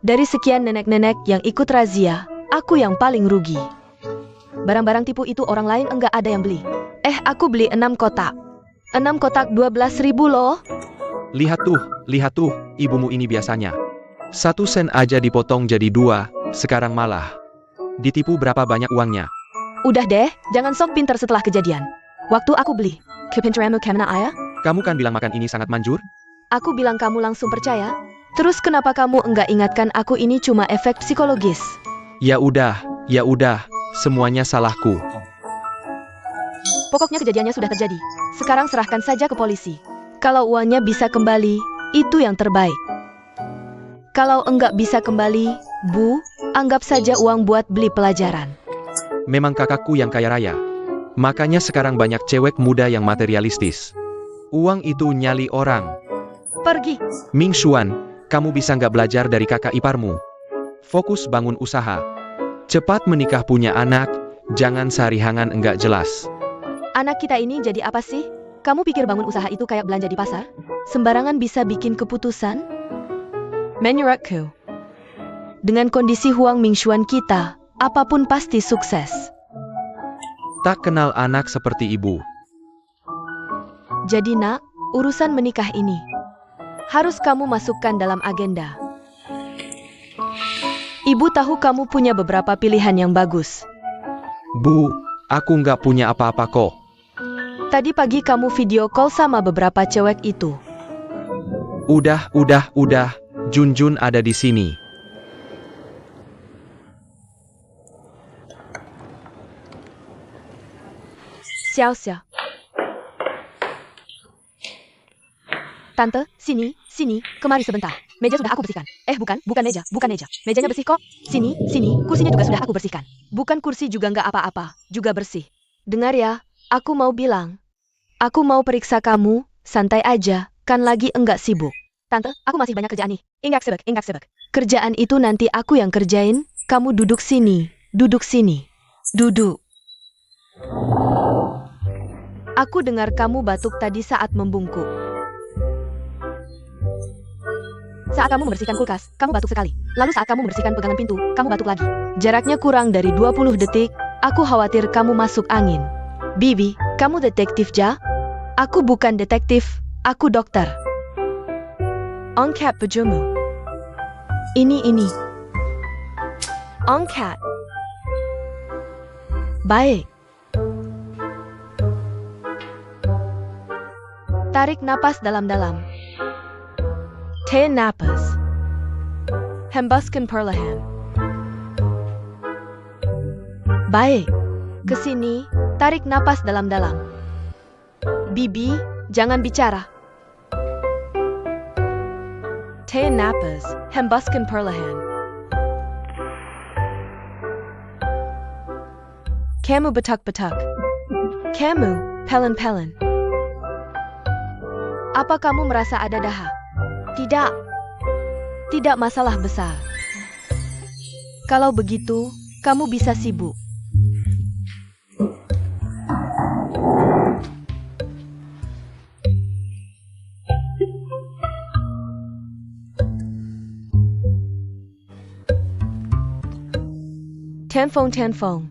Dari sekian nenek-nenek yang ikut razia, aku yang paling rugi. Barang-barang tipu itu orang lain enggak ada yang beli. Aku beli 6 kotak. 6 kotak 12.000 loh. Lihat tuh, ibumu ini biasanya 1 sen aja dipotong jadi 2, sekarang malah ditipu berapa banyak uangnya. Udah deh, jangan sok pinter setelah kejadian. Waktu aku beli, kepinteramu kemana ayah? Kamu kan bilang makan ini sangat manjur? Aku bilang kamu langsung percaya. Terus kenapa kamu enggak ingatkan aku ini cuma efek psikologis? Ya udah, semuanya salahku. Pokoknya kejadiannya sudah terjadi. Sekarang serahkan saja ke polisi. Kalau uangnya bisa kembali, itu yang terbaik. Kalau enggak bisa kembali, Bu, anggap saja uang buat beli pelajaran. Memang kakakku yang kaya raya. Makanya sekarang banyak cewek muda yang materialistis. Uang itu nyali orang. Pergi. Ming Xuan, kamu bisa nggak belajar dari kakak iparmu? Fokus bangun usaha. Cepat menikah punya anak, jangan sarihangan enggak jelas. Anak kita ini jadi apa sih? Kamu pikir bangun usaha itu kayak belanja di pasar? Sembarangan bisa bikin keputusan? Menurutku, dengan kondisi Huang Mingxuan kita, apapun pasti sukses. Tak kenal anak seperti ibu. Jadi nak, urusan menikah ini harus kamu masukkan dalam agenda. Ibu tahu kamu punya beberapa pilihan yang bagus. Bu, aku nggak punya apa-apa kok. Tadi pagi kamu video call sama beberapa cewek itu. Udah. Junjun ada di sini. Xiao. Tante, sini, kemari sebentar. Meja sudah aku bersihkan. Bukan meja. Mejanya bersih kok. Sini, kursinya juga sudah aku bersihkan. Bukan kursi juga nggak apa-apa, juga bersih. Dengar ya, aku mau bilang. Aku mau periksa kamu, santai aja, kan lagi enggak sibuk. Tante, aku masih banyak kerjaan nih. Enggak sibuk. Kerjaan itu nanti aku yang kerjain, kamu duduk sini. Duduk. Aku dengar kamu batuk tadi saat membungkuk. Saat kamu membersihkan kulkas, kamu batuk sekali. Lalu saat kamu membersihkan pegangan pintu, kamu batuk lagi. Jaraknya kurang dari 20 detik, aku khawatir kamu masuk angin. Bibi, kamu detektif ja? Aku bukan detektif, aku dokter. Angkat bajumu. Ini. Angkat. Baik. Tarik napas dalam-dalam. Tahan napas. Hembuskan perlahan. Baik. Kesini, tarik napas dalam-dalam. Bibi, jangan bicara. Tahan napas, hembuskan perlahan. Kamu betak-betak. Kamu pelen-pelen. Apa kamu merasa ada dahak? Tidak masalah besar. Kalau begitu, kamu bisa sibuk. Telepon.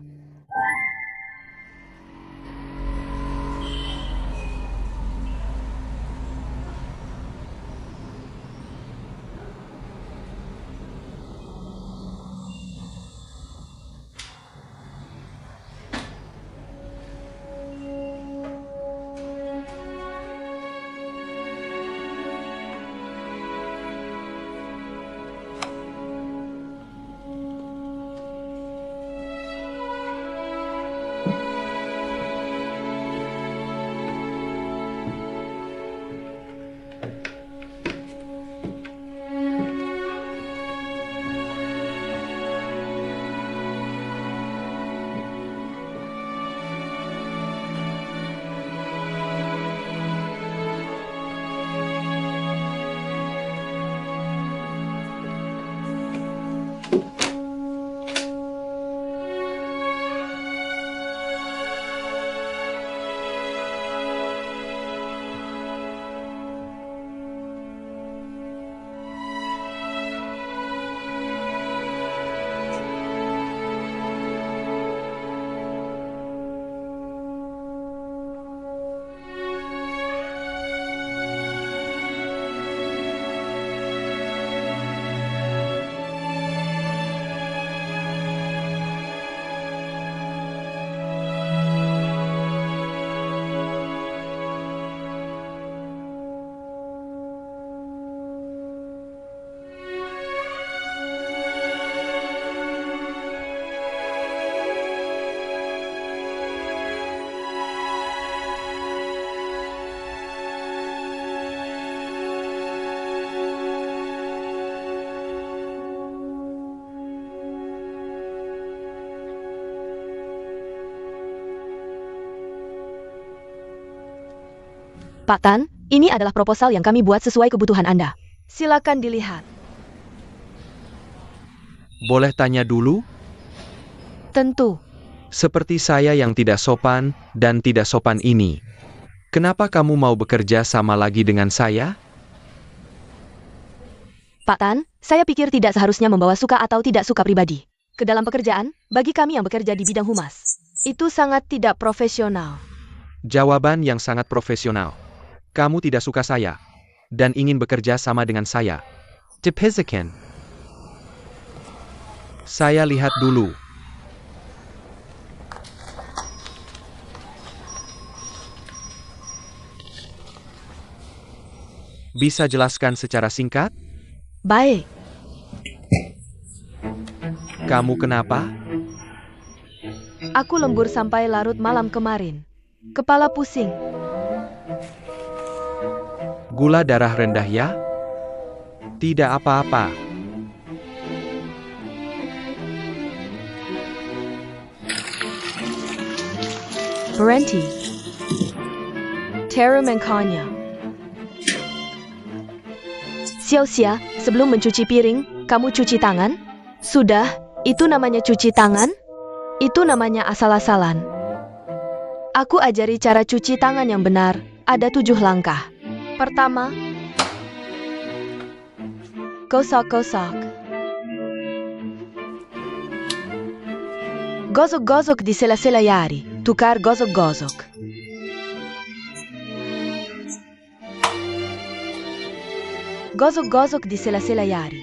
Pak Tan, ini adalah proposal yang kami buat sesuai kebutuhan Anda. Silakan dilihat. Boleh tanya dulu? Tentu. Seperti saya yang tidak sopan dan tidak sopan ini. Kenapa kamu mau bekerja sama lagi dengan saya? Pak Tan, saya pikir tidak seharusnya membawa suka atau tidak suka pribadi ke dalam pekerjaan, bagi kami yang bekerja di bidang humas. Itu sangat tidak profesional. Jawaban yang sangat profesional. Kamu tidak suka saya dan ingin bekerja sama dengan saya. Dipizzikan. Saya lihat dulu. Bisa jelaskan secara singkat? Baik. Kamu kenapa? Aku lembur sampai larut malam kemarin. Kepala pusing. Gula darah rendah ya? Tidak apa-apa. Berhenti. Terumengkanya. Xiaoxia, sebelum mencuci piring, kamu cuci tangan? Sudah, itu namanya cuci tangan? Itu namanya asal-asalan. Aku ajari cara cuci tangan yang benar, ada 7 langkah. Pertama, gosok-gosok. Gosok-gosok di sela-sela jari, tukar gosok-gosok. Gosok-gosok di sela-sela jari.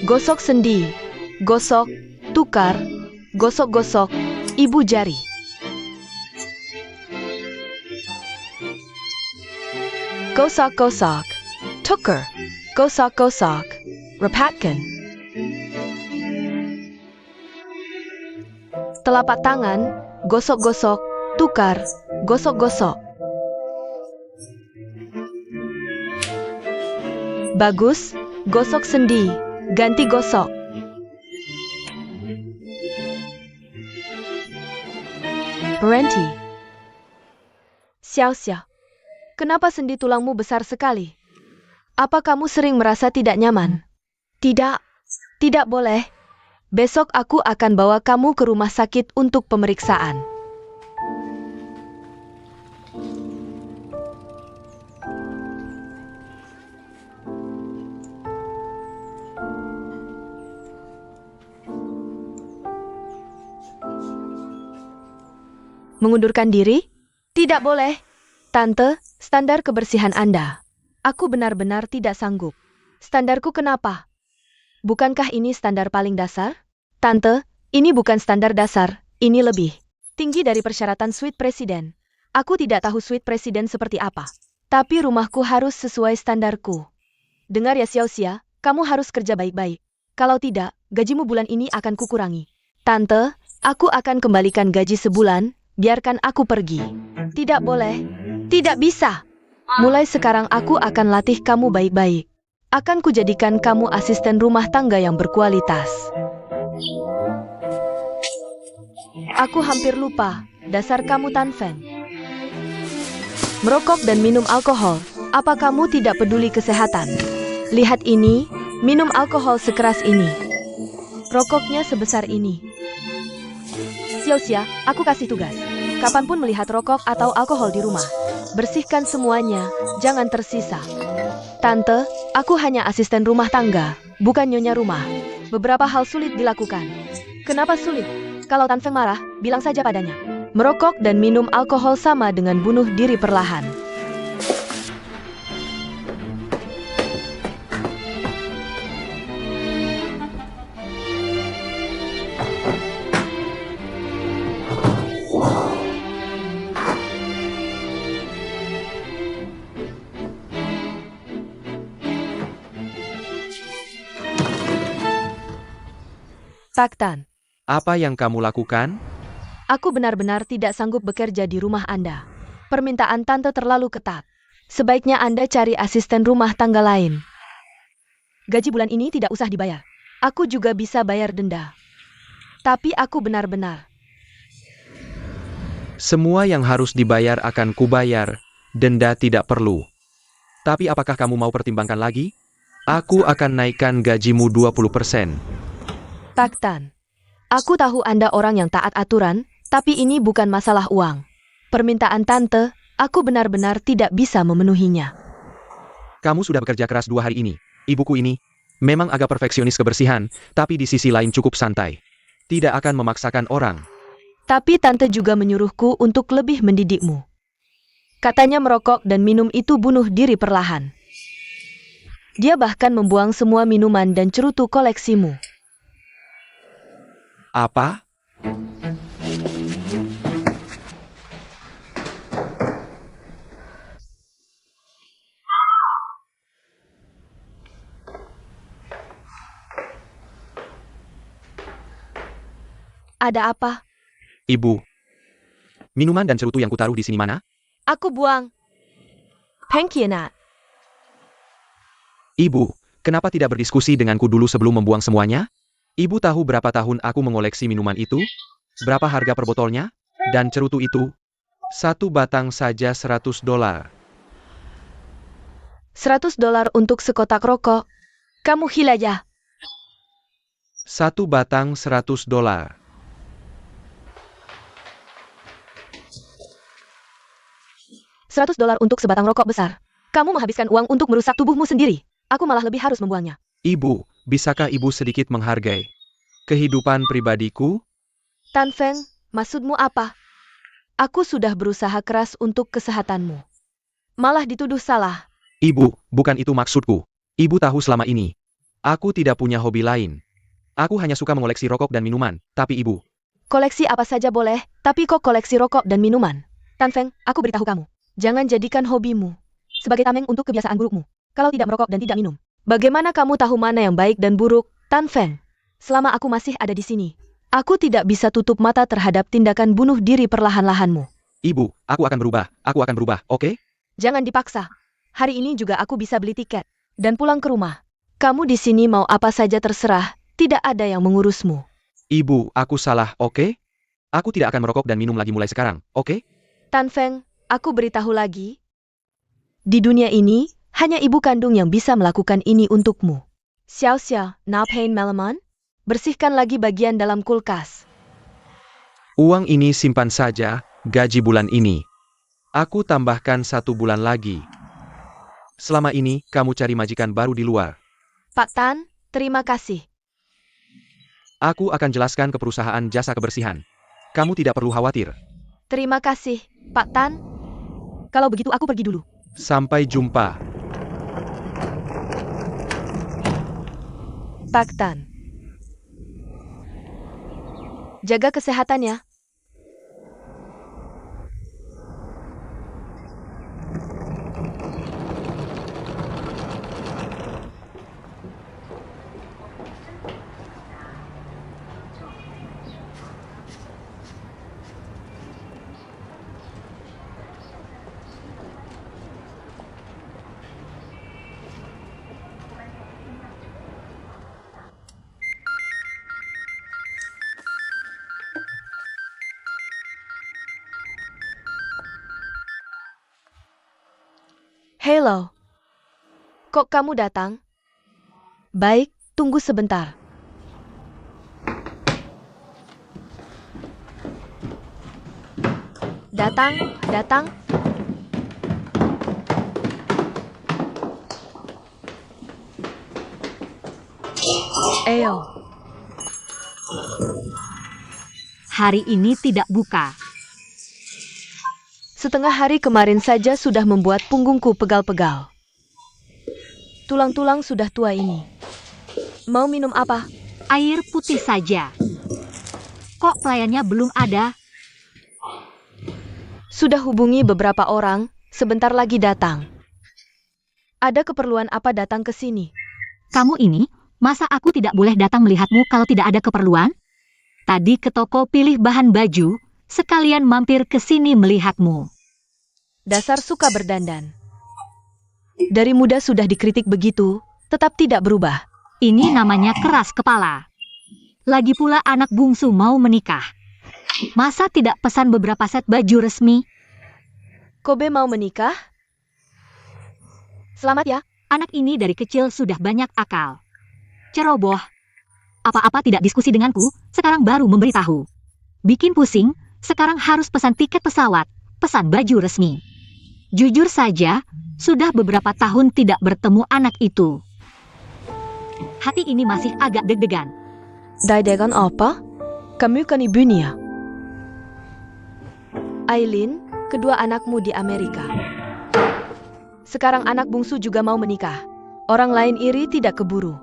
Gosok sendi, gosok, tukar, gosok-gosok, ibu jari. Gosok-gosok, tukar, gosok-gosok, rapatkan. Telapak tangan, gosok-gosok, tukar, gosok-gosok. Bagus, gosok sendi, ganti gosok. Berhenti. Xiaoxia, kenapa sendi tulangmu besar sekali? Apa kamu sering merasa tidak nyaman? Tidak, tidak boleh. Besok aku akan bawa kamu ke rumah sakit untuk pemeriksaan. Mengundurkan diri? Tidak boleh. Tante, standar kebersihan Anda. Aku benar-benar tidak sanggup. Standarku kenapa? Bukankah ini standar paling dasar? Tante, ini bukan standar dasar, ini lebih tinggi dari persyaratan suite presiden. Aku tidak tahu suite presiden seperti apa. Tapi rumahku harus sesuai standarku. Dengar ya Xiaoxia, kamu harus kerja baik-baik. Kalau tidak, gajimu bulan ini akan kukurangi. Tante, aku akan kembalikan gaji sebulan. Biarkan aku pergi. Tidak boleh. Tidak bisa. Mulai sekarang aku akan latih kamu baik-baik. Akan kujadikan kamu asisten rumah tangga yang berkualitas. Aku hampir lupa. Dasar kamu Tan Feng. Merokok dan minum alkohol. Apa kamu tidak peduli kesehatan? Lihat ini. Minum alkohol sekeras ini. Rokoknya sebesar ini. Xiaoxia, aku kasih tugas. Kapanpun melihat rokok atau alkohol di rumah, bersihkan semuanya, jangan tersisa. Tante, aku hanya asisten rumah tangga, bukan nyonya rumah. Beberapa hal sulit dilakukan. Kenapa sulit? Kalau Tan Feng marah, bilang saja padanya. Merokok dan minum alkohol sama dengan bunuh diri perlahan. Pak Tan, Apa yang kamu lakukan? aku benar-benar tidak sanggup bekerja di rumah Anda. Permintaan Tante terlalu ketat. Sebaiknya Anda cari asisten rumah tangga lain. Gaji bulan ini tidak usah dibayar. Aku juga bisa bayar denda. Tapi aku benar-benar Semua yang harus dibayar akan kubayar, denda tidak perlu. Tapi apakah kamu mau pertimbangkan lagi? Aku akan naikkan gajimu 20%. Pak Tan, aku tahu Anda orang yang taat aturan, tapi ini bukan masalah uang. Permintaan tante, aku benar-benar tidak bisa memenuhinya. Kamu sudah bekerja keras 2 hari ini. Ibuku ini memang agak perfeksionis kebersihan, tapi di sisi lain cukup santai. Tidak akan memaksakan orang. Tapi tante juga menyuruhku untuk lebih mendidikmu. Katanya merokok dan minum itu bunuh diri perlahan. Dia bahkan membuang semua minuman dan cerutu koleksimu. Apa? Ada apa? Ibu. Minuman dan cerutu yang kutaruh di sini mana? Aku buang. Pengkhianat. Ibu, kenapa tidak berdiskusi denganku dulu sebelum membuang semuanya? Ibu tahu berapa tahun aku mengoleksi minuman itu? Berapa harga per botolnya? Dan cerutu itu? 1 batang saja $100. $100 untuk sekotak rokok. Kamu gila ya? 1 batang $100. $100 untuk sebatang rokok besar. Kamu menghabiskan uang untuk merusak tubuhmu sendiri. Aku malah lebih harus membuangnya. Ibu, bisakah ibu sedikit menghargai kehidupan pribadiku? Tan Feng, maksudmu apa? Aku sudah berusaha keras untuk kesehatanmu. Malah dituduh salah. Ibu, bukan itu maksudku. Ibu tahu selama ini, aku tidak punya hobi lain. Aku hanya suka mengoleksi rokok dan minuman, tapi ibu. Koleksi apa saja boleh, tapi kok koleksi rokok dan minuman? Tan Feng, aku beritahu kamu. Jangan jadikan hobimu sebagai tameng untuk kebiasaan burukmu. Kalau tidak merokok dan tidak minum. Bagaimana kamu tahu mana yang baik dan buruk, Tan Feng? Selama aku masih ada di sini, aku tidak bisa tutup mata terhadap tindakan bunuh diri perlahan-lahanmu. Ibu, aku akan berubah, oke? Jangan dipaksa. Hari ini juga aku bisa beli tiket dan pulang ke rumah. Kamu di sini mau apa saja terserah, tidak ada yang mengurusmu. Ibu, aku salah, oke? Aku tidak akan merokok dan minum lagi mulai sekarang, oke? Tan Feng, aku beritahu lagi. Di dunia ini, hanya ibu kandung yang bisa melakukan ini untukmu. Xiao Xiao, Napain Melaman? Bersihkan lagi bagian dalam kulkas. Uang ini simpan saja, gaji bulan ini. Aku tambahkan 1 bulan lagi. Selama ini, kamu cari majikan baru di luar. Pak Tan, terima kasih. Aku akan jelaskan ke perusahaan jasa kebersihan. Kamu tidak perlu khawatir. Terima kasih, Pak Tan. Kalau begitu aku pergi dulu. Sampai jumpa. Pak Tan. Jaga kesehatan ya. Hello. Kok kamu datang? Baik, tunggu sebentar. Datang. Ayo. Hari ini tidak buka. Setengah hari kemarin saja sudah membuat punggungku pegal-pegal. Tulang-tulang sudah tua ini. Mau minum apa? Air putih saja. Kok pelayannya belum ada? Sudah hubungi beberapa orang, sebentar lagi datang. Ada keperluan apa datang ke sini? Kamu ini, masa aku tidak boleh datang melihatmu kalau tidak ada keperluan? Tadi ke toko pilih bahan baju, sekalian mampir ke sini melihatmu. Dasar suka berdandan. Dari muda sudah dikritik begitu, tetap tidak berubah. Ini namanya keras kepala. Lagi pula anak bungsu mau menikah. Masa tidak pesan beberapa set baju resmi? Kobe mau menikah? Selamat ya. Anak ini dari kecil sudah banyak akal. Ceroboh. Apa-apa tidak diskusi denganku, sekarang baru memberitahu. Bikin pusing, sekarang harus pesan tiket pesawat, pesan baju resmi. Jujur saja, sudah beberapa tahun tidak bertemu anak itu. Hati ini masih agak deg-degan. Deg-degan apa? Kamu kan ibunya. Aileen, kedua anakmu di Amerika. Sekarang anak bungsu juga mau menikah. Orang lain iri tidak keburu.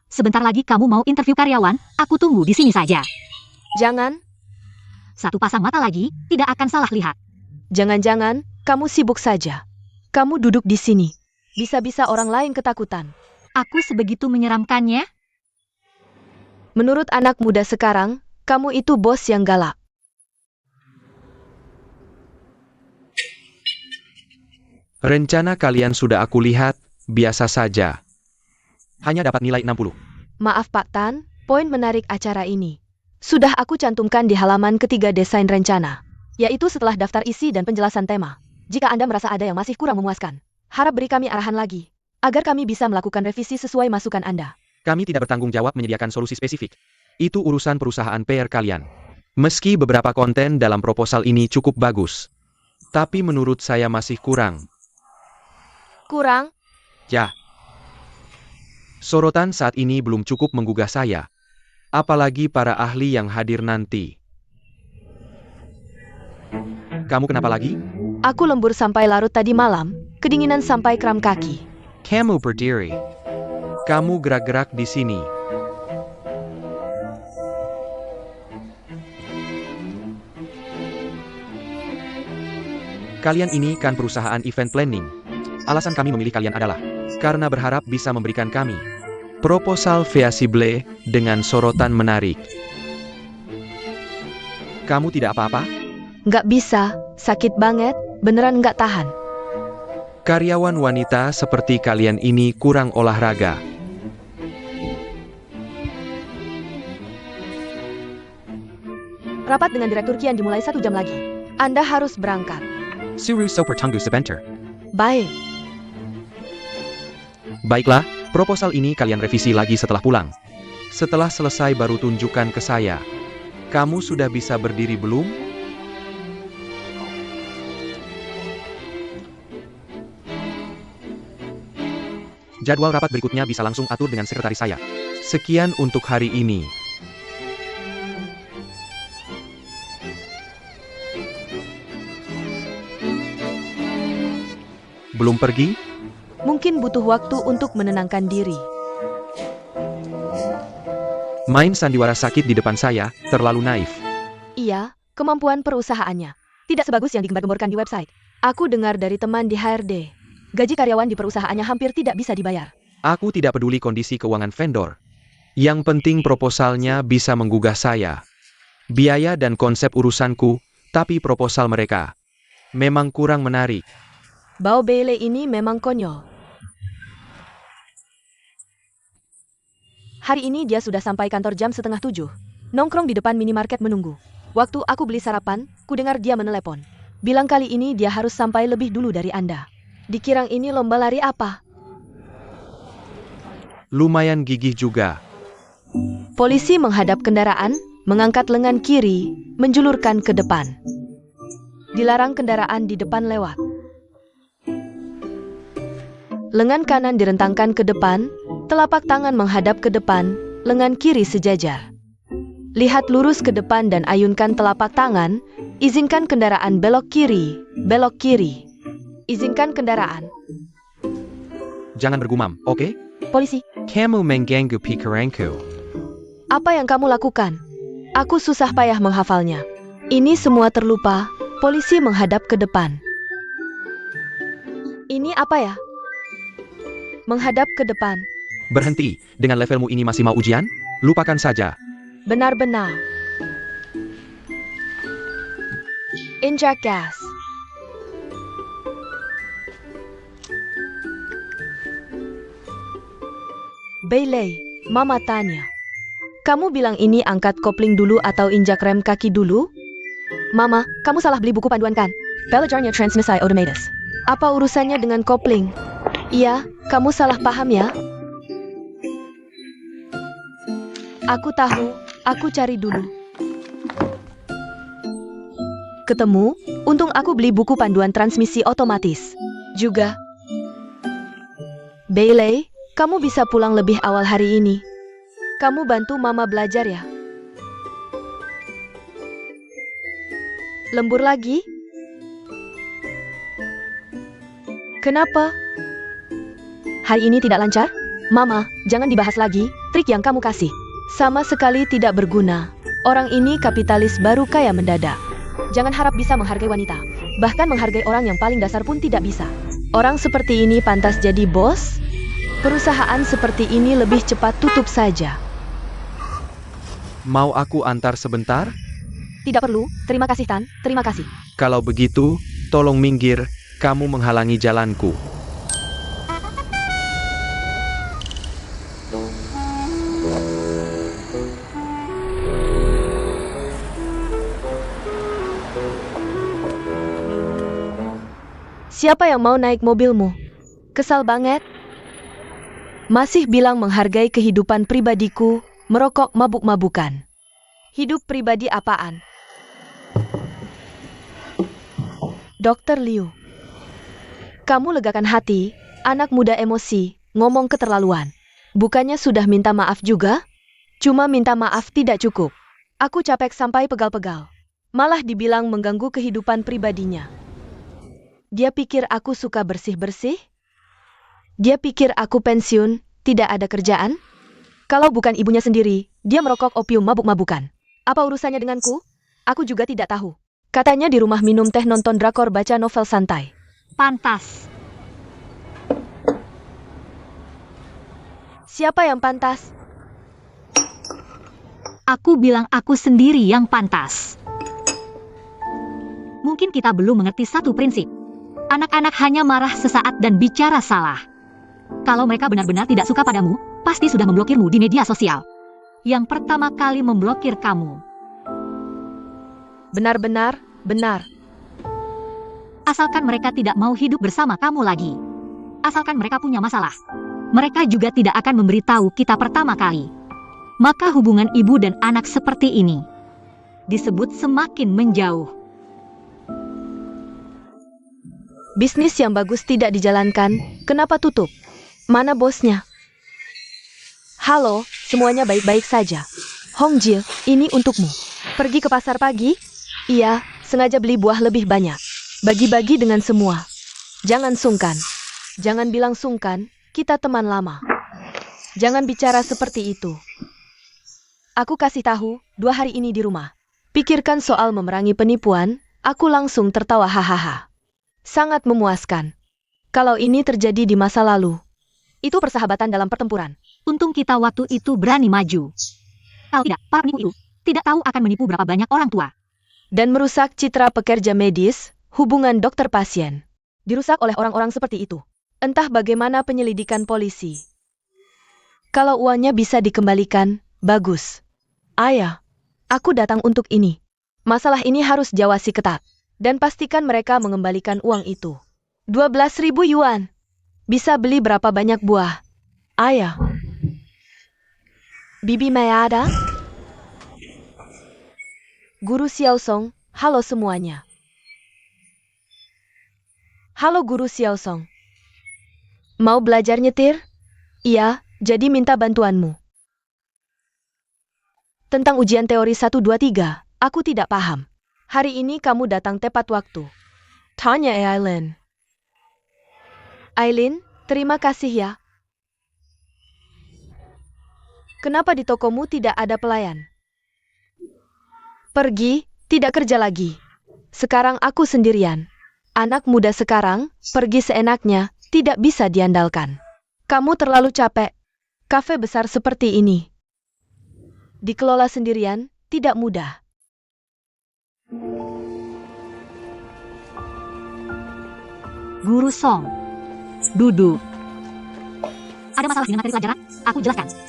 Sebentar lagi kamu mau interview karyawan, aku tunggu di sini saja. Jangan, Satu pasang mata lagi, tidak akan salah lihat. jangan-jangan, kamu sibuk saja. Kamu duduk di sini. Bisa-bisa orang lain ketakutan. Aku sebegitu menyeramkannya? Menurut anak muda sekarang, kamu itu bos yang galak. Rencana kalian sudah aku lihat, biasa saja. Hanya dapat nilai 60. Maaf Pak Tan, poin menarik acara ini. Sudah aku cantumkan di halaman ketiga desain rencana. Yaitu setelah daftar isi dan penjelasan tema. Jika Anda merasa ada yang masih kurang memuaskan, harap beri kami arahan lagi. Agar kami bisa melakukan revisi sesuai masukan Anda. Kami tidak bertanggung jawab menyediakan solusi spesifik. Itu urusan perusahaan PR kalian. Meski beberapa konten dalam proposal ini cukup bagus, tapi menurut saya masih kurang. Kurang? Ya. Sorotan saat ini belum cukup menggugah saya. Apalagi para ahli yang hadir nanti. Kamu kenapa lagi? Aku lembur sampai larut tadi malam, kedinginan sampai kram kaki. Kamu berdiri. Kamu gerak-gerak di sini. Kalian ini kan perusahaan event planning. Alasan kami memilih kalian adalah karena berharap bisa memberikan kami proposal visible dengan sorotan menarik. Kamu tidak apa-apa? Nggak bisa, sakit banget, beneran nggak tahan. Karyawan wanita seperti kalian ini kurang olahraga. Rapat dengan Direktur Kian dimulai 1 jam lagi. Anda harus berangkat. Suruh super tunggu sebentar. Baik. Baiklah, proposal ini kalian revisi lagi setelah pulang. Setelah selesai baru tunjukkan ke saya. Kamu sudah bisa berdiri belum? Jadwal rapat berikutnya bisa langsung atur dengan sekretaris saya. Sekian untuk hari ini. Belum pergi? Mungkin butuh waktu untuk menenangkan diri. Main sandiwara sakit di depan saya, terlalu naif. Iya, kemampuan perusahaannya. Tidak sebagus yang digembar-gemborkan di website. Aku dengar dari teman di HRD. Gaji karyawan di perusahaannya hampir tidak bisa dibayar. Aku tidak peduli kondisi keuangan vendor. Yang penting proposalnya bisa menggugah saya. Biaya dan konsep urusanku, tapi proposal mereka memang kurang menarik. Bao Bailey ini memang konyol. Hari ini dia sudah sampai kantor jam 6:30. Nongkrong di depan minimarket menunggu. Waktu aku beli sarapan, ku dengar dia menelepon. Bilang kali ini dia harus sampai lebih dulu dari Anda. Dikirang ini lomba lari apa? Lumayan gigih juga. Polisi menghadap kendaraan, mengangkat lengan kiri, menjulurkan ke depan. Dilarang kendaraan di depan lewat. Lengan kanan direntangkan ke depan, telapak tangan menghadap ke depan, lengan kiri sejajar. Lihat lurus ke depan dan ayunkan telapak tangan, izinkan kendaraan belok kiri, belok kiri. Izinkan kendaraan. Jangan bergumam, oke? Polisi, Kamu mengganggu pikiranku. apa yang kamu lakukan? Aku susah payah menghafalnya. Ini semua terlupa, polisi menghadap ke depan. Ini apa ya? Menghadap ke depan. Berhenti, dengan levelmu ini masih mau ujian? Lupakan saja. Benar-benar. Injak gas. Bailey, Mama tanya. Kamu bilang ini angkat kopling dulu atau injak rem kaki dulu? Mama, kamu salah beli buku panduan kan? Belajarnya transmisi otomatis. Apa urusannya dengan kopling? Iya, kamu salah paham ya. Aku tahu, aku cari dulu. Ketemu, untung aku beli buku panduan transmisi otomatis. Juga. Bailey, kamu bisa pulang lebih awal hari ini. Kamu bantu Mama belajar ya. Lembur lagi? Kenapa? Hari ini tidak lancar? Mama, jangan dibahas lagi, trik yang kamu kasih. Sama sekali tidak berguna. Orang ini kapitalis baru kaya mendadak. Jangan harap bisa menghargai wanita. Bahkan menghargai orang yang paling dasar pun tidak bisa. Orang seperti ini pantas jadi bos? Perusahaan seperti ini lebih cepat tutup saja. Mau aku antar sebentar? Tidak perlu, terima kasih Tan, terima kasih. Kalau begitu, tolong minggir, kamu menghalangi jalanku. Siapa yang mau naik mobilmu? Kesal banget. Masih bilang menghargai kehidupan pribadiku, merokok mabuk-mabukan. Hidup pribadi apaan? Dokter Liu. Kamu legakan hati, anak muda emosi, ngomong keterlaluan. Bukannya sudah minta maaf juga? Cuma minta maaf tidak cukup. Aku capek sampai pegal-pegal. Malah dibilang mengganggu kehidupan pribadinya. Dia pikir aku suka bersih-bersih? Dia pikir aku pensiun, tidak ada kerjaan? Kalau bukan ibunya sendiri, dia merokok opium mabuk-mabukan. Apa urusannya denganku? Aku juga tidak tahu. Katanya di rumah minum teh, nonton drakor, baca novel santai. Pantas. Siapa yang pantas? Aku bilang aku sendiri yang pantas. Mungkin kita belum mengerti satu prinsip. Anak-anak hanya marah sesaat dan bicara salah. Kalau mereka benar-benar tidak suka padamu, pasti sudah memblokirmu di media sosial. Yang pertama kali memblokir kamu. Benar-benar, benar. Asalkan mereka tidak mau hidup bersama kamu lagi. Asalkan mereka punya masalah. Mereka juga tidak akan memberitahu kita pertama kali. Maka hubungan ibu dan anak seperti ini disebut semakin menjauh. Bisnis yang bagus tidak dijalankan, kenapa tutup? Mana bosnya? Halo, semuanya baik-baik saja. Hong Jil, ini untukmu. Pergi ke pasar pagi? Iya, sengaja beli buah lebih banyak. Bagi-bagi dengan semua. Jangan sungkan. Jangan bilang sungkan, kita teman lama. Jangan bicara seperti itu. Aku kasih tahu, 2 hari ini di rumah. Pikirkan soal memerangi penipuan, aku langsung tertawa hahaha. Sangat memuaskan. Kalau ini terjadi di masa lalu, itu persahabatan dalam pertempuran. Untung kita waktu itu berani maju. Kalau tidak, para penipu itu tidak tahu akan menipu berapa banyak orang tua. Dan merusak citra pekerja medis, hubungan dokter-pasien. Dirusak oleh orang-orang seperti itu. Entah bagaimana penyelidikan polisi. Kalau uangnya bisa dikembalikan, bagus. Ayah, aku datang untuk ini. Masalah ini harus jawasi ketat. Dan pastikan mereka mengembalikan uang itu. 12.000 yuan. Bisa beli berapa banyak buah? Ayah. Bibi Mei ada? Guru Xiaosong, halo semuanya. Halo Guru Xiaosong. Mau belajar nyetir? Iya, jadi minta bantuanmu. Tentang ujian teori 1, 2, 3, aku tidak paham. Hari ini kamu datang tepat waktu. Tanya Aileen. Aileen, terima kasih ya. Kenapa di tokomu tidak ada pelayan? Pergi, tidak kerja lagi. Sekarang aku sendirian. Anak muda sekarang, pergi seenaknya, tidak bisa diandalkan. Kamu terlalu capek. Kafe besar seperti ini. Dikelola sendirian, tidak mudah. Guru Song. Duduk. Ada masalah dengan materi pelajaran? Aku jelaskan.